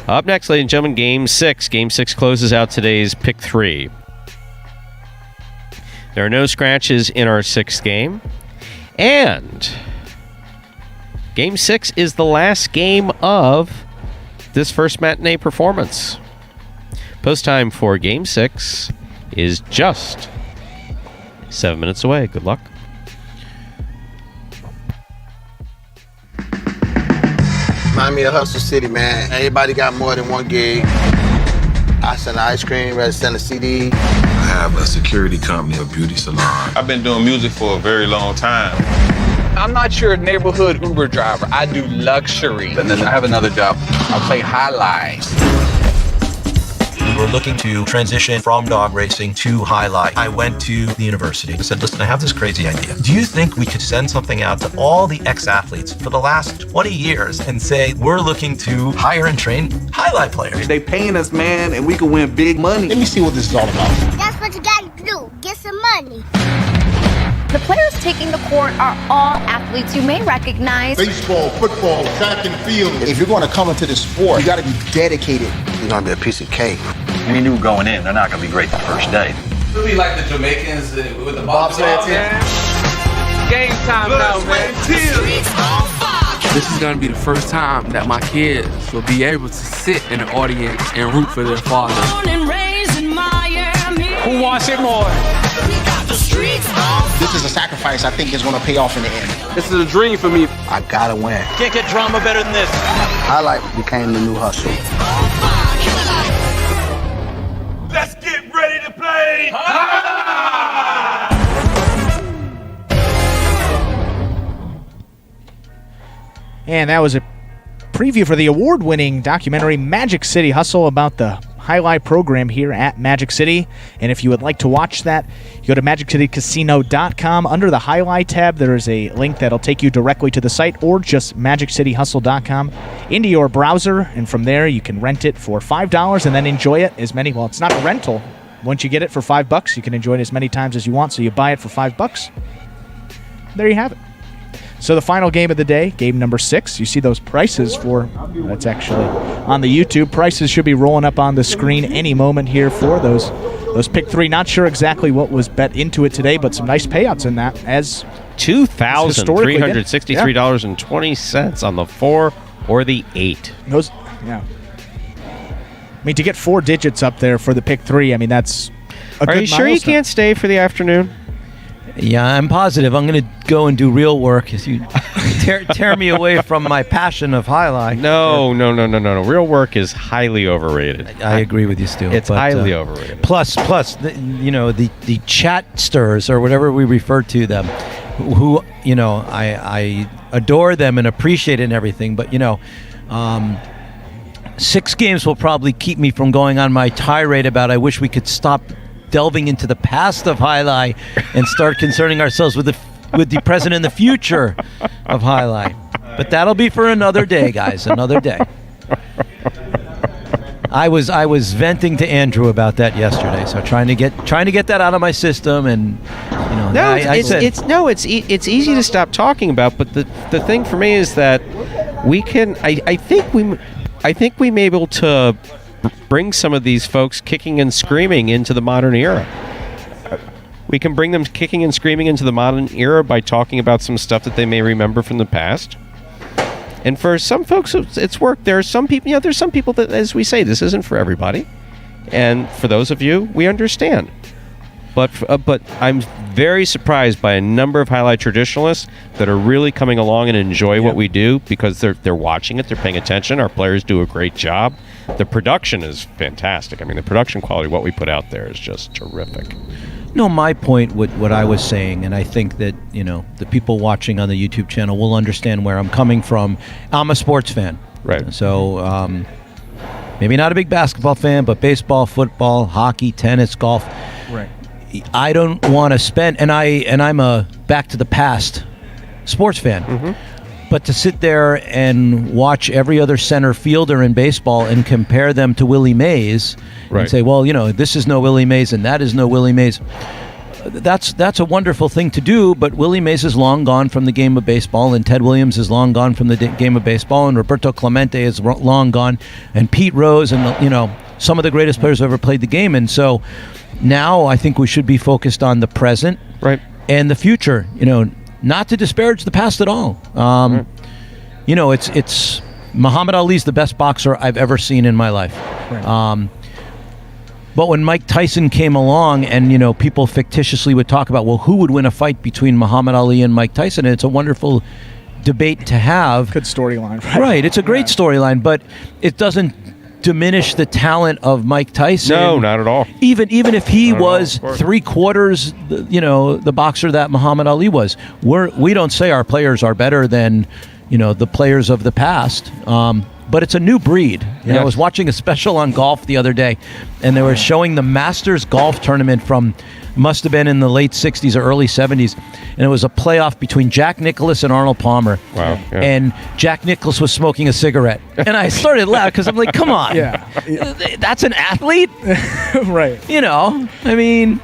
Up next, ladies and gentlemen, Game 6. Game 6 closes out today's Pick 3. There are no scratches in our 6th game. And Game 6 is the last game of this first matinee performance. Post time for Game 6 is just 7 minutes away. Good luck. Remind me of Hustle City, man. Everybody got more than one gig. I sell ice cream, rather sell a CD. I have a security company, a beauty salon. I've been doing music for a very long time. I'm not your neighborhood Uber driver. I do luxury. And then I have another job. I play highlights. We're looking to transition from dog racing to highlight. I went to the university and said, listen, I have this crazy idea. Do you think we could send something out to all the ex-athletes for the last 20 years and say, we're looking to hire and train highlight players? They paying us, man, and we can win big money. Let me see what this is all about. That's what you gotta do. Get some money. The players taking the court are all athletes you may recognize. Baseball, football, track and field. If you're going to come into this sport, you got to be dedicated. You're going to be a piece of cake. We knew going in, they're not going to be great the first day. We'll be like the Jamaicans with the bobsled team. Game time now, man. This is going to be the first time that my kids will be able to sit in the audience and root for their father. Who wants it more? This is a sacrifice I think is going to pay off in the end. This is a dream for me. I got to win. Can't get drama better than this. Highlight became the new hustle. Let's get ready to play! And that was a preview for the award-winning documentary Magic City Hustle about the highlight program here at Magic City. And if you would like to watch that, you go to MagicCityCasino.com. Under the highlight tab, there is a link that'll take you directly to the site, or just MagicCityHustle.com into your browser. And from there, you can rent it for $5 and then enjoy it as many. Well, it's not a rental. Once you get it for $5, you can enjoy it as many times as you want. So you buy it for $5. There you have it. So the final game of the day, game number 6. You see those prices for, that's actually on the YouTube. Prices should be rolling up on the screen any moment here for those pick 3. Not sure exactly what was bet into it today, but some nice payouts in that as $2,363.20 on the 4 or the 8. I mean, to get 4 digits up there for the pick 3, I mean, that's a good Are you sure you can't stay for the afternoon? Yeah, I'm positive. I'm going to go and do real work as you tear me away from my passion of highlight. No. Real work is highly overrated. I agree with you, Stu. It's highly overrated. Plus, the chatsters or whatever we refer to them, who I adore them and appreciate it and everything. But 6 games will probably keep me from going on my tirade about I wish we could stop delving into the past of highlight and start concerning ourselves with the present and the future of highlight. But that'll be for another day, guys. Another day. I was venting to Andrew about that yesterday, so trying to get that out of my system, and it's easy to stop talking about. But the thing for me is that we can. I think we may be able to bring some of these folks kicking and screaming into the modern era. We can bring them kicking and screaming into the modern era by talking about some stuff that they may remember from the past. And for some folks, it's worked. There are some people, there's some people that, as we say, this isn't for everybody. And for those of you, we understand. But I'm very surprised by a number of highlight traditionalists that are really coming along and enjoy what we do because they're watching it, they're paying attention. Our players do a great job. The production is fantastic. I mean, the production quality, what we put out there is just terrific. No, my point, what I was saying, and I think that, the people watching on the YouTube channel will understand where I'm coming from. I'm a sports fan. Right. So, maybe not a big basketball fan, but baseball, football, hockey, tennis, golf. Right. I don't want to spend, and I'm a back to the past sports fan. Mm-hmm. But to sit there and watch every other center fielder in baseball and compare them to Willie Mays and say, well, this is no Willie Mays and that is no Willie Mays. That's a wonderful thing to do, but Willie Mays is long gone from the game of baseball, and Ted Williams is long gone from the game of baseball, and Roberto Clemente is long gone, and Pete Rose, and some of the greatest players who ever played the game. And so now I think we should be focused on the present and the future. Not to disparage the past at all. It's Muhammad Ali's the best boxer I've ever seen in my life. Right. But when Mike Tyson came along and, people fictitiously would talk about, well, who would win a fight between Muhammad Ali and Mike Tyson? And it's a wonderful debate to have. Good storyline, right? Right. It's a great storyline, but it doesn't diminish the talent of Mike Tyson. No, not at all. Even if he was 3/4, the boxer that Muhammad Ali was. We don't say our players are better than, the players of the past. But it's a new breed. I was watching a special on golf the other day, and they were showing the Masters golf tournament from, must have been in the late 60s or early 70s, and it was a playoff between Jack Nicklaus and Arnold Palmer. Wow. Yeah. And Jack Nicklaus was smoking a cigarette. And I started laughing because I'm like, come on. That's an athlete? Right. I mean...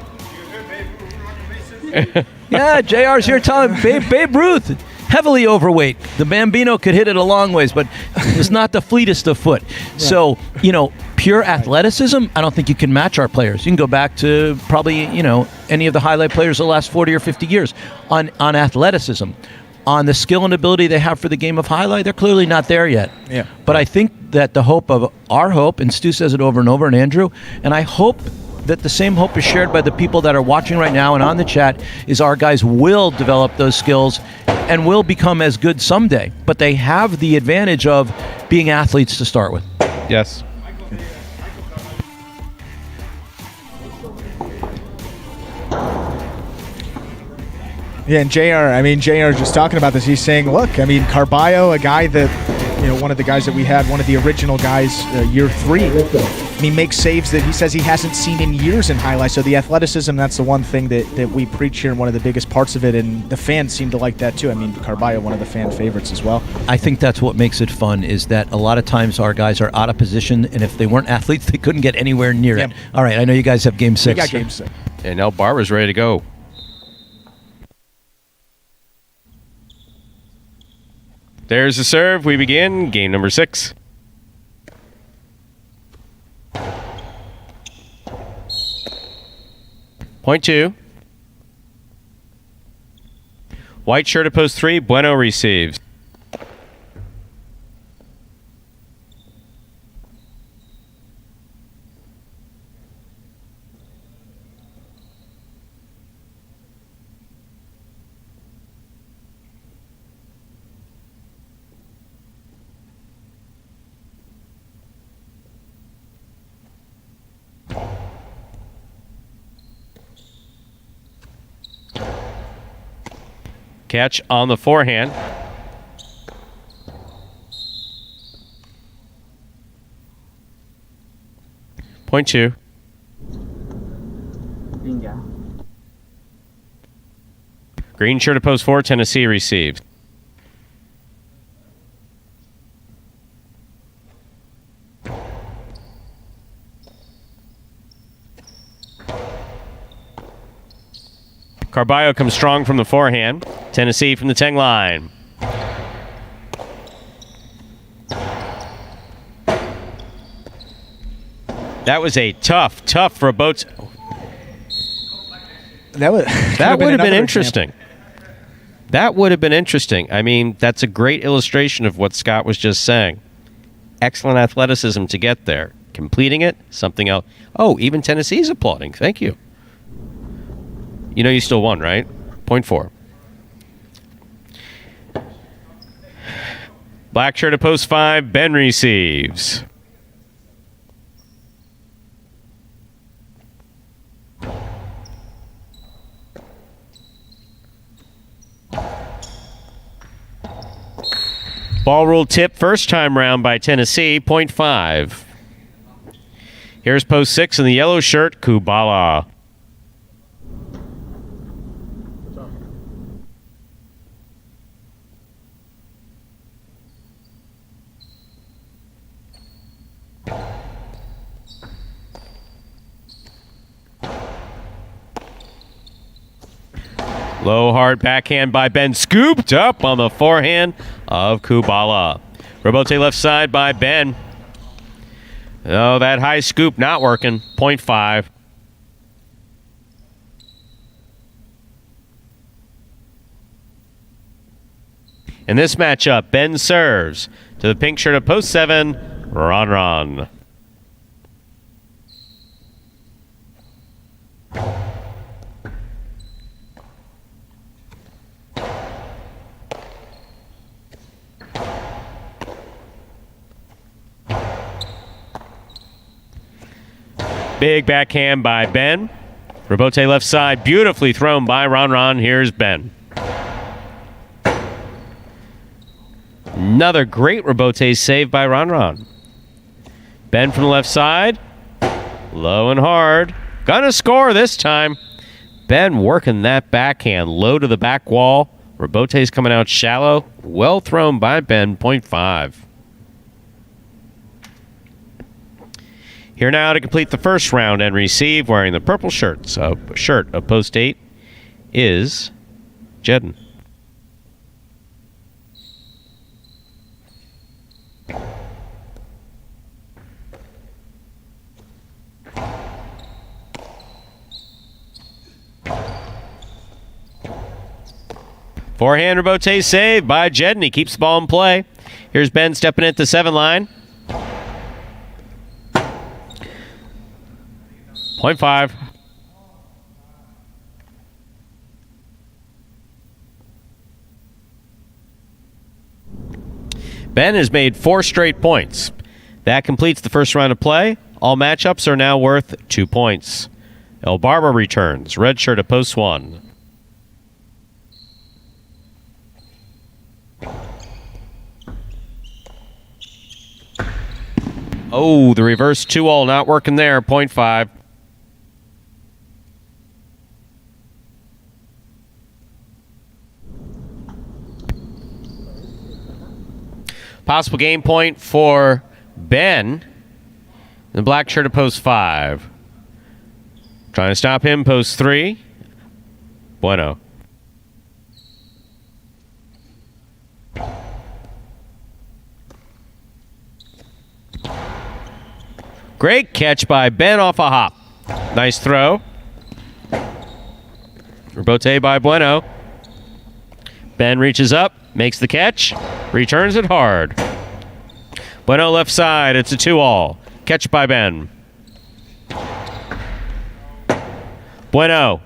Yeah, JR's here telling Babe Ruth... heavily overweight. The Bambino could hit it a long ways, but it's not the fleetest of foot. Right. So, pure athleticism, I don't think you can match our players. You can go back to probably, any of the highlight players of the last 40 or 50 years on athleticism. On the skill and ability they have for the game of highlight, they're clearly not there yet. Yeah. But I think that the hope of our hope, and Stu says it over and over, and Andrew, and I hope that the same hope is shared by the people that are watching right now and on the chat, is our guys will develop those skills and will become as good someday. But they have the advantage of being athletes to start with. Yes. Yeah, and JR just talking about this, he's saying, look, Carballo, a guy that, one of the guys that we had, one of the original guys, year 3, I mean, makes saves that he says he hasn't seen in years in highlights. So the athleticism, that's the one thing that we preach here and one of the biggest parts of it, and the fans seem to like that too. I mean, Carballo, one of the fan favorites as well. I think that's what makes it fun, is that a lot of times our guys are out of position, and if they weren't athletes, they couldn't get anywhere near it. All right, I know you guys have Game 6. We got Game 6. And now Barber's ready to go. There's the serve. We begin game number 6. Point 2. White shirt at post 3. Bueno receives. Catch on the forehand. Point 2. Green shirt at post 4. Tennessee receives. Carballo comes strong from the forehand. Tennessee from the 10 line. That was a tough Robote. That would have been interesting. That would have been interesting. I mean, that's a great illustration of what Scott was just saying. Excellent athleticism to get there. Completing it, something else. Oh, even Tennessee's applauding. Thank you. You know you still won, right? Point 4. Black shirt at post 5. Ben receives. Ball rule tip first time round by Tennessee. Point 5. Here's post 6 in the yellow shirt, Kubala. Low, hard backhand by Ben. Scooped up on the forehand of Kubala. Robote left side by Ben. Oh, that high scoop not working. Point 5. In this matchup, Ben serves to the pink shirt of post 7, Ron. Big backhand by Ben. Robote left side, beautifully thrown by Ron. Here's Ben. Another great Robote save by Ron. Ben from the left side. Low and hard. Gonna score this time. Ben working that backhand low to the back wall. Robote's coming out shallow. Well thrown by Ben. Point 5. Here now to complete the first round and receive, wearing the purple shirt. So shirt of post 8 is Jedden. Forehand Robote save by Jedden. He keeps the ball in play. Here's Ben stepping at the 7 line. Point 5. Ben has made 4 straight points. That completes the first round of play. All matchups are now worth 2 points. El Barber returns. Red shirt at post 1. Oh, the reverse 2-all not working there. 0.5. Possible game point for Ben. The black shirt at post 5. Trying to stop him, post 3. Bueno. Great catch by Ben off a hop. Nice throw. Rebote by Bueno. Ben reaches up, makes the catch, returns it hard. Bueno left side, it's a 2-all. Catch by Ben. Bueno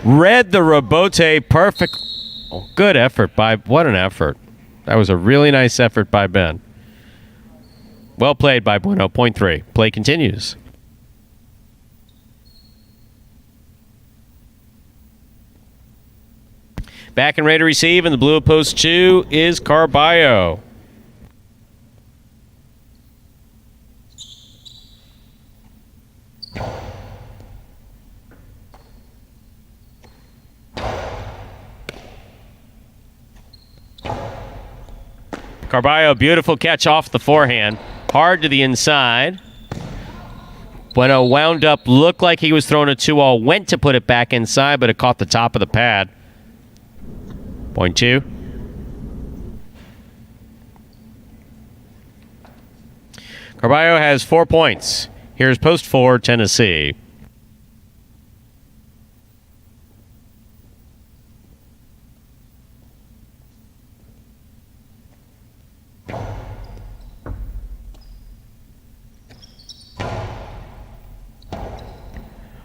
read the rebote perfect. Oh, good effort by, what an effort. That was a really nice effort by Ben. Well played by Bueno, 0.3. Play continues. Back and ready to receive, and the blue at post 2 is Carballo. Carballo, beautiful catch off the forehand. Hard to the inside. Bueno wound up, looked like he was throwing a 2-all, went to put it back inside, but it caught the top of the pad. 0.2. Carballo has 4 points. Here's post 4, Tennessee.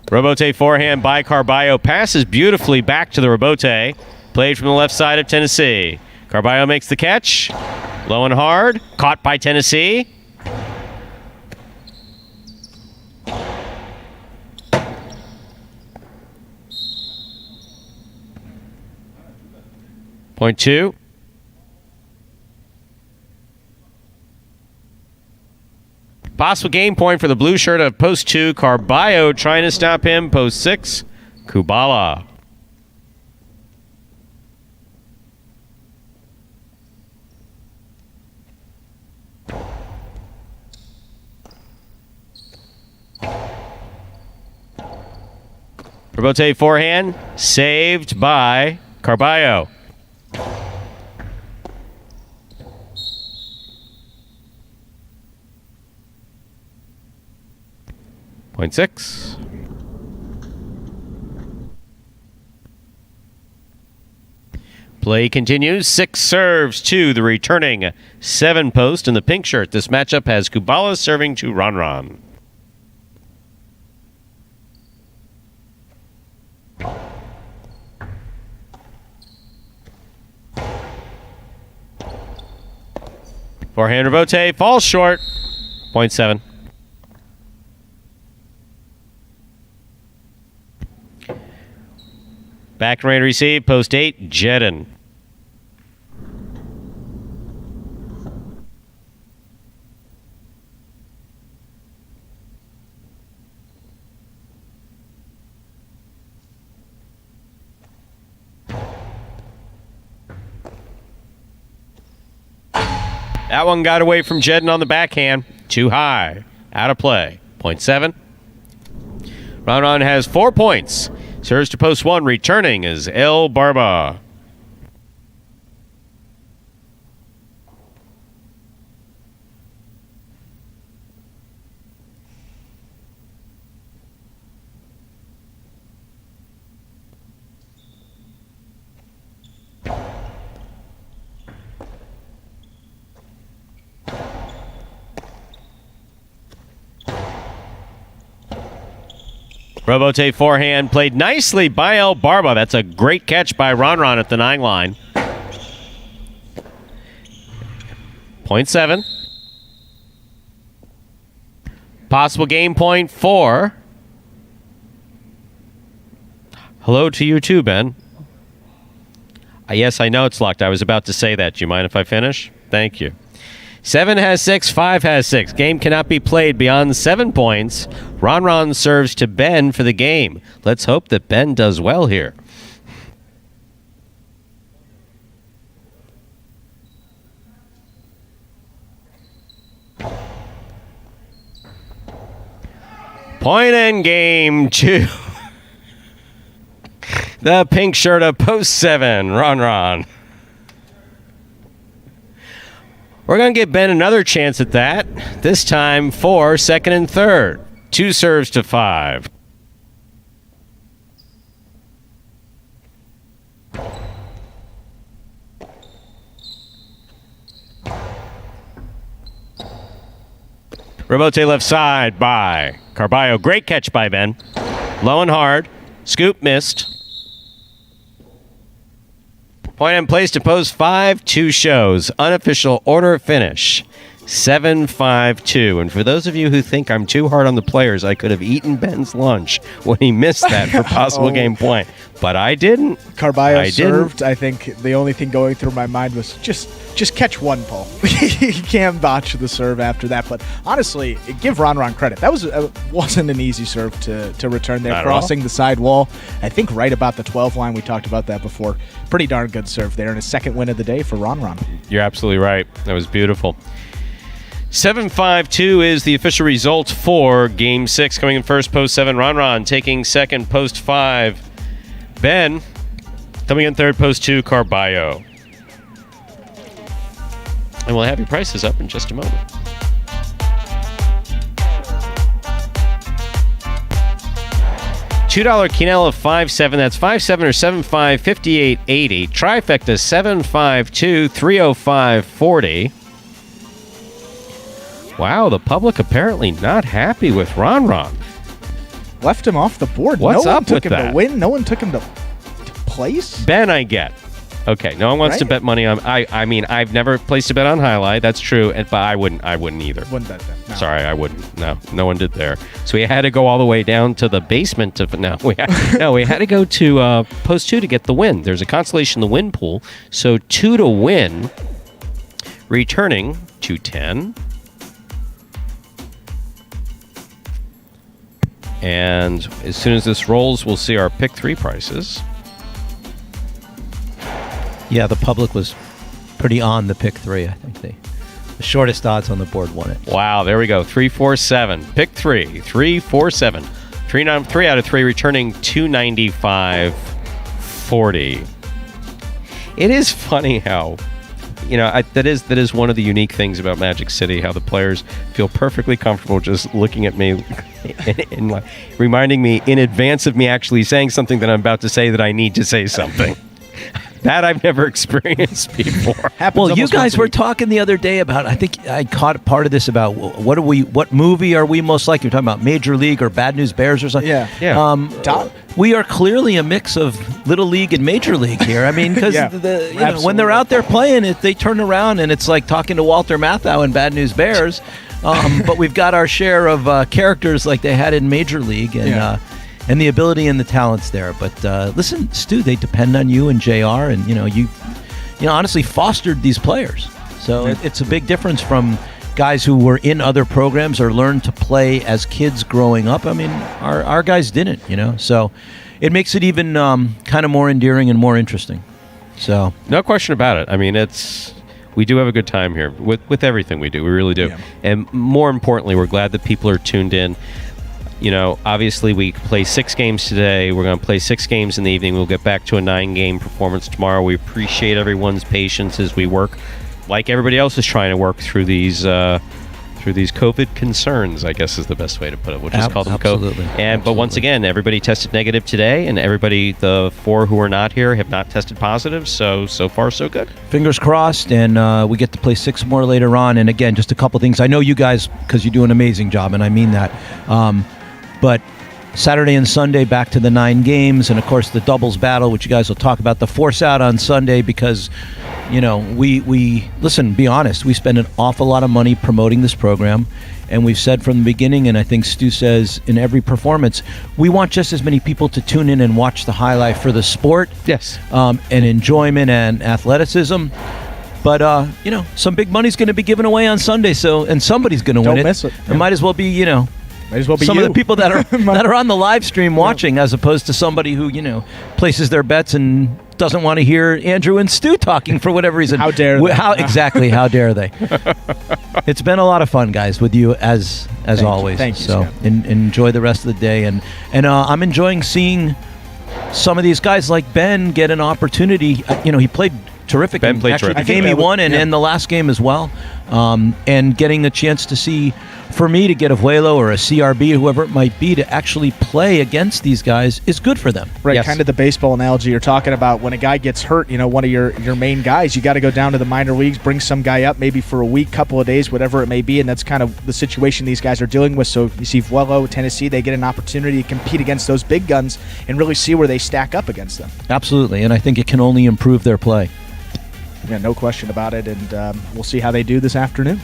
Rebote forehand by Carballo. Passes beautifully back to the rebote. Played from the left side of Tennessee. Carballo makes the catch. Low and hard. Caught by Tennessee. Point 2. Possible game point for the blue shirt of post 2. Carballo trying to stop him. Post 6. Kubala. Rebote forehand. Saved by Carballo. Point 6. Play continues. 6 serves to the returning 7 post in the pink shirt. This matchup has Kubala serving to Ron. Forehand rebote falls short. 0.7. Back and ready to receive. Post 8, Jedin. That one got away from Jedin on the backhand. Too high. Out of play. 0.7. Ron has 4 points. Serves to post 1. Returning is El Barba. Rebote forehand played nicely by El Barba. That's a great catch by Ron at the 9 line. 0.7. Possible game point for. Hello to you too, Ben. Yes, I know it's locked. I was about to say that. Do you mind if I finish? Thank you. 7 has 6, 5 has 6. Game cannot be played beyond 7 points. Ron serves to Ben for the game. Let's hope that Ben does well here. Point and game 2. The pink shirt of post 7, Ron. We're going to give Ben another chance at that, this time for second and third. 2 serves to 5. Rebote left side by Carballo. Great catch by Ben. Low and hard. Scoop missed. Point and place to post 5, 2 shows. Unofficial order of finish. 7-5-2. And for those of you who think I'm too hard on the players, I could have eaten Ben's lunch when he missed that for possible game point. But I didn't. Carballo served. I think the only thing going through my mind was just catch one, Paul. You can't botch the serve after that. But honestly, give Ron credit. That wasn't an easy serve to return there, crossing the side wall. I think right about the 12 line. We talked about that before. Pretty darn good serve there, and a second win of the day for Ron. You're absolutely right. That was beautiful. 7-5-2 is the official result for Game 6. Coming in first, post 7, Ron. Taking second, post 5, Ben. Coming in third, post 2, Carballo. And we'll have your prices up in just a moment. $2 Quinella 5-7. That's 5-7 or 7-5, 58-80. Trifecta 7-5-2, 305-40. Wow, the public apparently not happy with Ron. Left him off the board. What's up with that? No one took him to win. No one took him to place. Ben, I get. Okay, no one wants to bet money on. I mean, I've never placed a bet on Jai-Alai. That's true, but I wouldn't either. Wouldn't bet that. No. Sorry, I wouldn't. No one did there. So we had to go all the way down to the basement to. We had to go to post 2 to get the win. There's a consolation in the win pool, so 2 to win. Returning to 10. And as soon as this rolls, we'll see our pick 3 prices. Yeah, the public was pretty on the pick 3. I think the shortest odds on the board won it. Wow, there we go. 3-4-7. Pick 3. 3-4-7. 3 out of 3, returning 295.40. It is funny how, that is one of the unique things about Magic City, how the players feel perfectly comfortable just looking at me and reminding me in advance of me actually saying something that I'm about to say that I need to say something. That I've never experienced before. Well, you guys were talking the other day about, I think I caught part of this about what movie are we most like? You're talking about Major League or Bad News Bears or something? Yeah. We are clearly a mix of Little League and Major League here. I mean, because when they're out there playing, they turn around and it's like talking to Walter Matthau in Bad News Bears. But we've got our share of characters like they had in Major League. And the ability and the talents there. But listen, Stu, they depend on you and JR, and you honestly fostered these players. So it's a big difference from guys who were in other programs or learned to play as kids growing up. I mean, our guys didn't, So it makes it even kind of more endearing and more interesting. So no question about it. I mean, we do have a good time here with everything we do. We really do. Yeah. And more importantly, we're glad that people are tuned in. Obviously we play 6 games today. We're going to play 6 games in the evening. We'll get back to a 9-game performance tomorrow. We appreciate everyone's patience as we work, like everybody else is trying to work through these COVID concerns, I guess is the best way to put it. We'll just call them COVID. But once again, everybody tested negative today, and everybody, the 4 who are not here, have not tested positive. So far, so good. Fingers crossed, and we get to play 6 more later on. And again, just a couple things. I know you guys, because you do an amazing job, and I mean that. But Saturday and Sunday back to the 9 games, and of course the doubles battle, which you guys will talk about. The force out on Sunday because, we listen, be honest, we spend an awful lot of money promoting this program, and we've said from the beginning, and I think Stu says in every performance, we want just as many people to tune in and watch the highlight for the sport, yes, and enjoyment and athleticism. But some big money's going to be given away on Sunday, and somebody's going to win it. Don't miss it. It might as well be Might as well be some you. of the people that are on the live stream watching, as opposed to somebody who places their bets and doesn't want to hear Andrew and Stu talking for whatever reason. How dare they? How dare they? It's been a lot of fun, guys, with you as always. Thank you, so Scott. enjoy the rest of the day, and I'm enjoying seeing some of these guys like Ben get an opportunity. He played terrific. Ben played actually, terrific. the game he won and the last game as well. And getting a chance to see, for me to get a Vuelo or a CRB, whoever it might be, to actually play against these guys is good for them. Right, Yes. kind of the baseball analogy you're talking about. When a guy gets hurt, one of your main guys, you got to go down to the minor leagues, bring some guy up maybe for a week, couple of days, whatever it may be, and that's kind of the situation these guys are dealing with. So you see Vuelo, Tennessee, they get an opportunity to compete against those big guns and really see where they stack up against them. Absolutely, and I think it can only improve their play. Yeah, no question about it, and we'll see how they do this afternoon.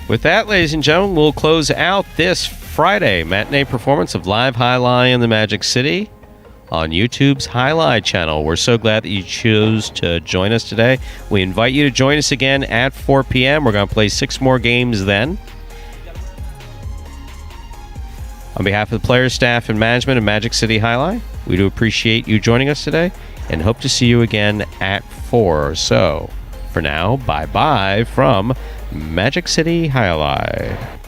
With that, ladies and gentlemen, we'll close out this Friday matinee performance of Live Jai-Alai in the Magic City on YouTube's Jai-Alai channel. We're so glad that you chose to join us today. We invite you to join us again at 4 p.m. We're going to play 6 more games then. On behalf of the players, staff, and management of Magic City Jai-Alai, we do appreciate you joining us today and hope to see you again at 4. So, for now, bye-bye from Magic City Jai-Alai.